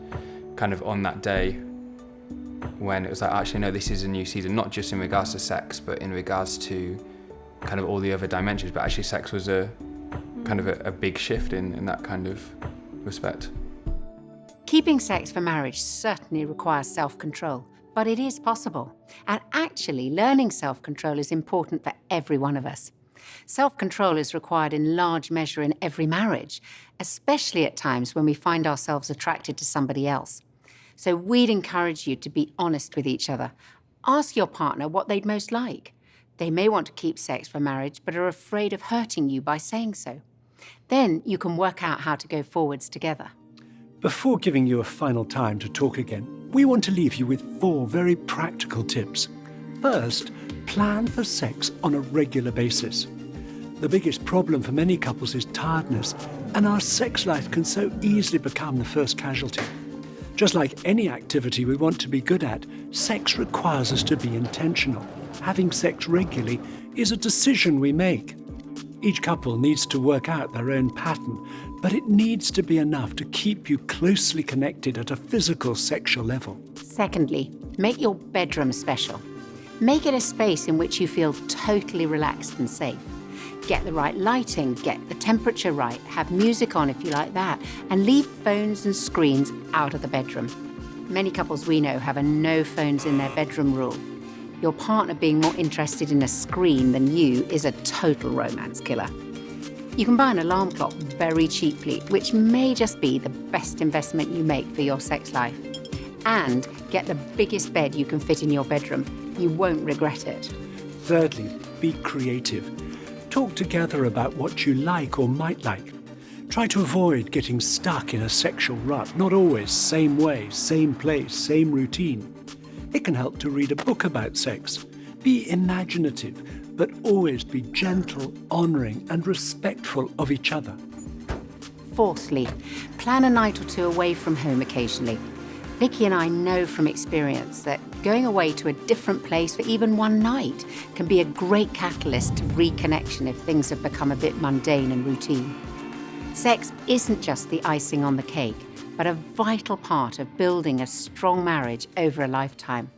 kind of on that day when it was like, actually no, this is a new season, not just in regards to sex, but in regards to kind of all the other dimensions. But actually sex was a big shift in that kind of respect. Keeping sex for marriage certainly requires self-control, but it is possible. And actually, learning self-control is important for every one of us. Self-control is required in large measure in every marriage, especially at times when we find ourselves attracted to somebody else. So we'd encourage you to be honest with each other. Ask your partner what they'd most like. They may want to keep sex for marriage, but are afraid of hurting you by saying so. Then you can work out how to go forwards together. Before giving you a final time to talk again, we want to leave you with 4 very practical tips. First, plan for sex on a regular basis. The biggest problem for many couples is tiredness, and our sex life can so easily become the first casualty. Just like any activity we want to be good at, sex requires us to be intentional. Having sex regularly is a decision we make. Each couple needs to work out their own pattern, but it needs to be enough to keep you closely connected at a physical sexual level. Secondly, make your bedroom special. Make it a space in which you feel totally relaxed and safe. Get the right lighting, get the temperature right, have music on if you like that, and leave phones and screens out of the bedroom. Many couples we know have a no phones in their bedroom rule. Your partner being more interested in a screen than you is a total romance killer. You can buy an alarm clock very cheaply, which may just be the best investment you make for your sex life. And get the biggest bed you can fit in your bedroom. You won't regret it. Thirdly, be creative. Talk together about what you like or might like. Try to avoid getting stuck in a sexual rut, not always same way, same place, same routine. It can help to read a book about sex. Be imaginative, but always be gentle, honouring and respectful of each other. Fourthly, plan a night or two away from home occasionally. Nikki and I know from experience that going away to a different place for even one night can be a great catalyst to reconnection if things have become a bit mundane and routine. Sex isn't just the icing on the cake, but a vital part of building a strong marriage over a lifetime.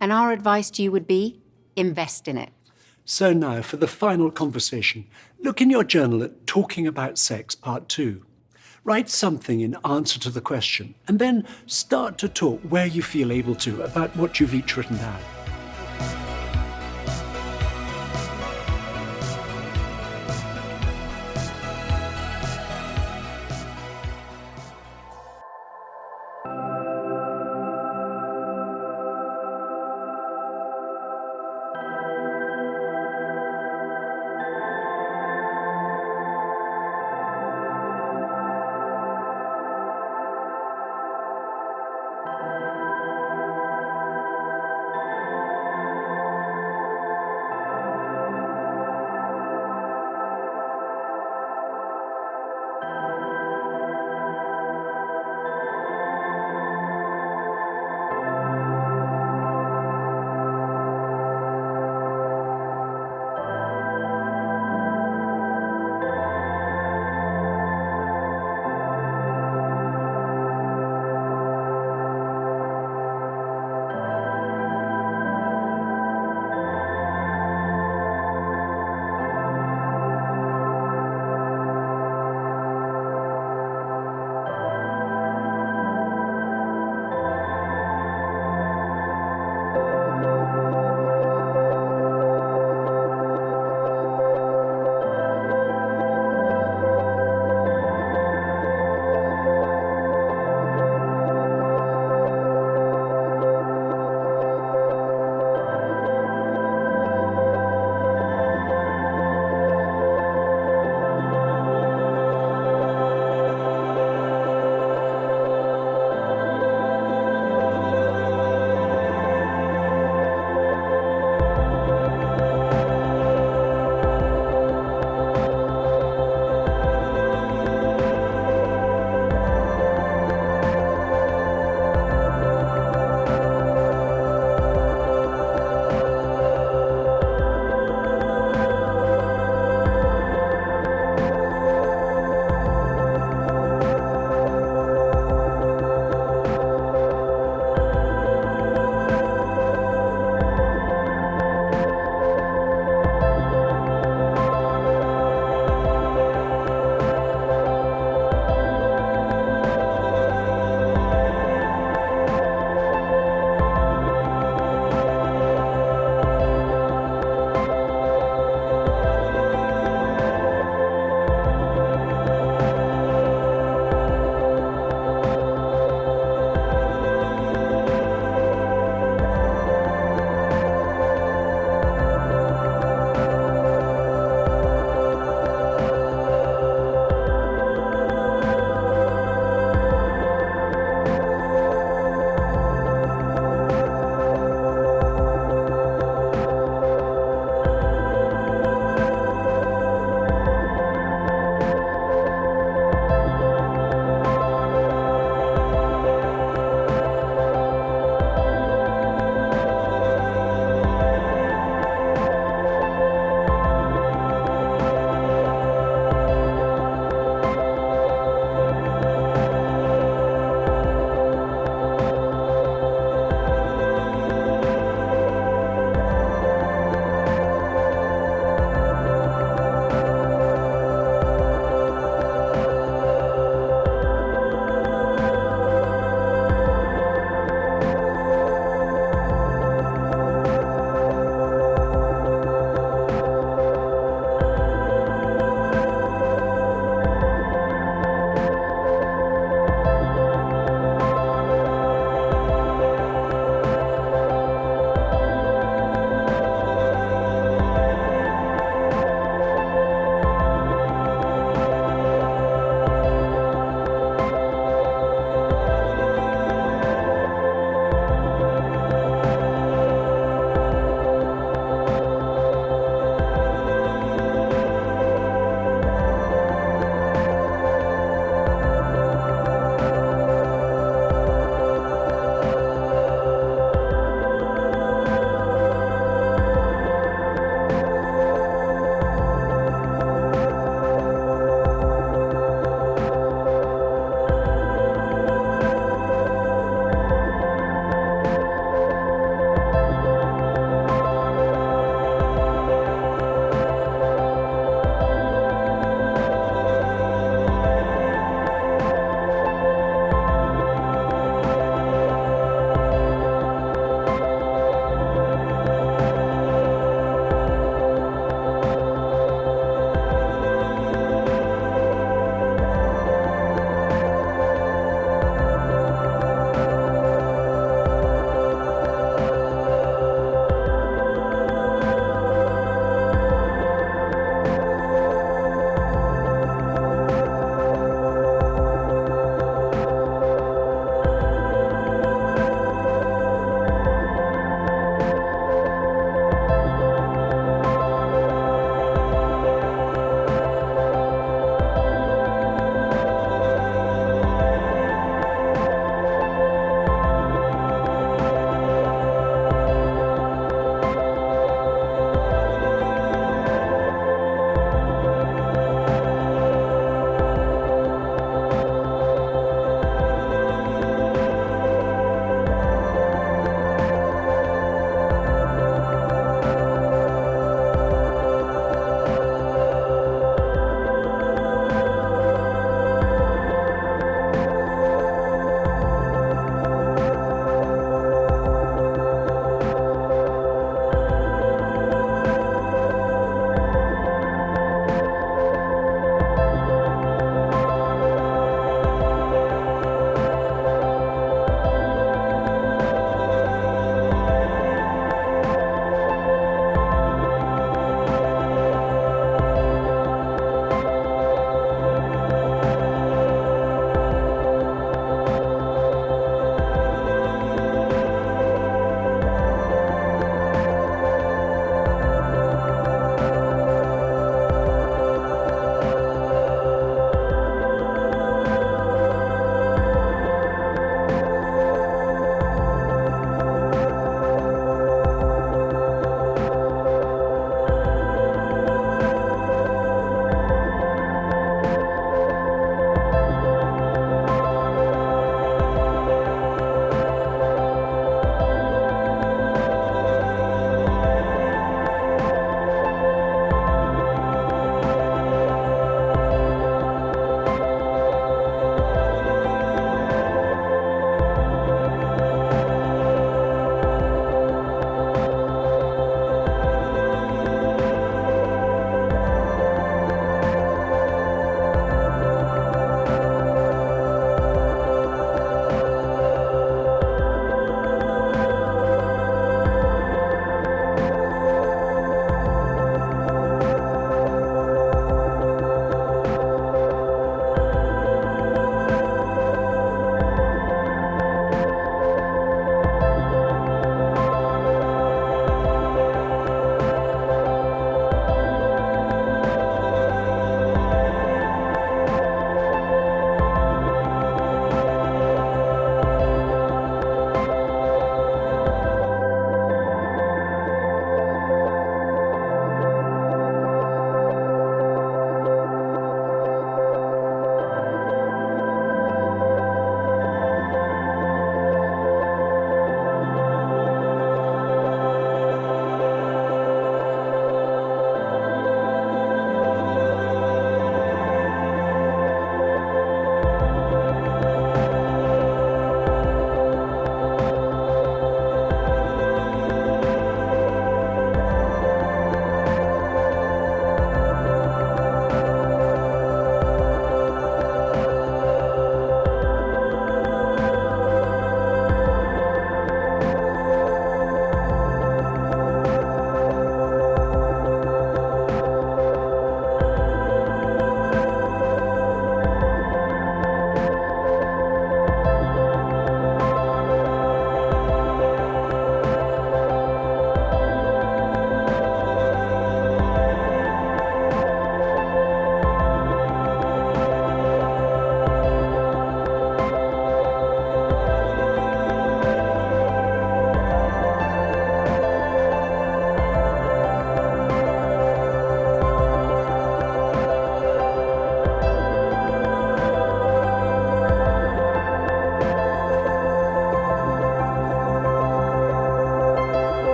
And our advice to you would be, invest in it. So now, for the final conversation, look in your journal at Talking About Sex Part 2. Write something in answer to the question, and then start to talk where you feel able to about what you've each written down.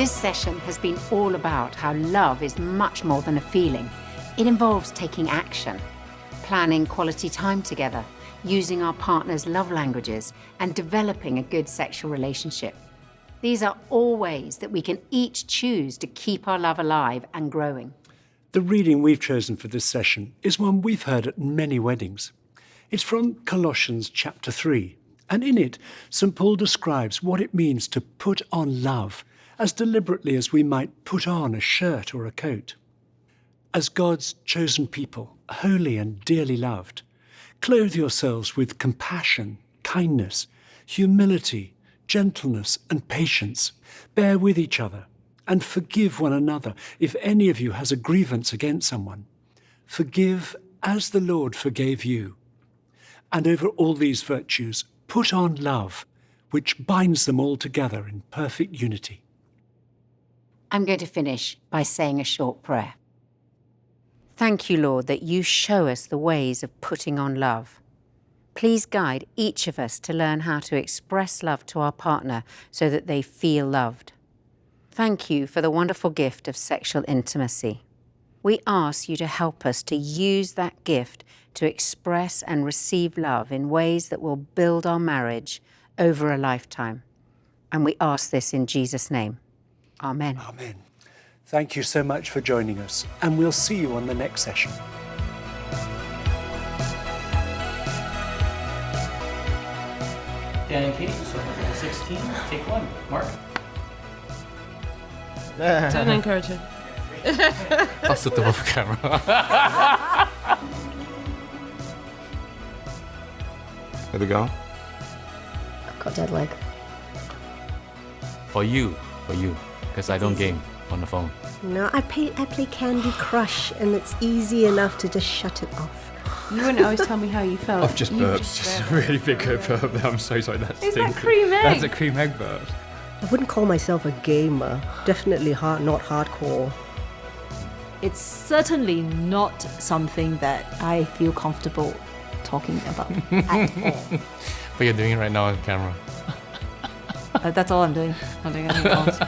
This session has been all about how love is much more than a feeling. It involves taking action, planning quality time together, using our partner's love languages, and developing a good sexual relationship. These are all ways that we can each choose to keep our love alive and growing. The reading we've chosen for this session is one we've heard at many weddings. It's from Colossians chapter 3, and in it, St. Paul describes what it means to put on love as deliberately as we might put on a shirt or a coat. As God's chosen people, holy and dearly loved, clothe yourselves with compassion, kindness, humility, gentleness, and patience. Bear with each other and forgive one another if any of you has a grievance against someone. Forgive as the Lord forgave you. And over all these virtues, put on love, which binds them all together in perfect unity. I'm going to finish by saying a short prayer. Thank you, Lord, that you show us the ways of putting on love. Please guide each of us to learn how to express love to our partner so that they feel loved. Thank you for the wonderful gift of sexual intimacy. We ask you to help us to use that gift to express and receive love in ways that will build our marriage over a lifetime. And we ask this in Jesus' name. Amen. Amen. Thank you so much for joining us, and we'll see you on the next session. Dan and Katie, so 16, take one. Mark. Don't encourage it. I'll sit them off camera. Here we go. I've got dead leg. For you, because I don't game on the phone. No, I play Candy Crush, and it's easy enough to just shut it off. You wouldn't always tell me how you felt. I've just burped, just a really big burp. I'm so sorry. That's Is that cream egg? That's a cream egg burp. I wouldn't call myself a gamer. Definitely not hardcore. It's certainly not something that I feel comfortable talking about at all. But you're doing it right now on camera. That's all I'm doing. I'm not doing anything else.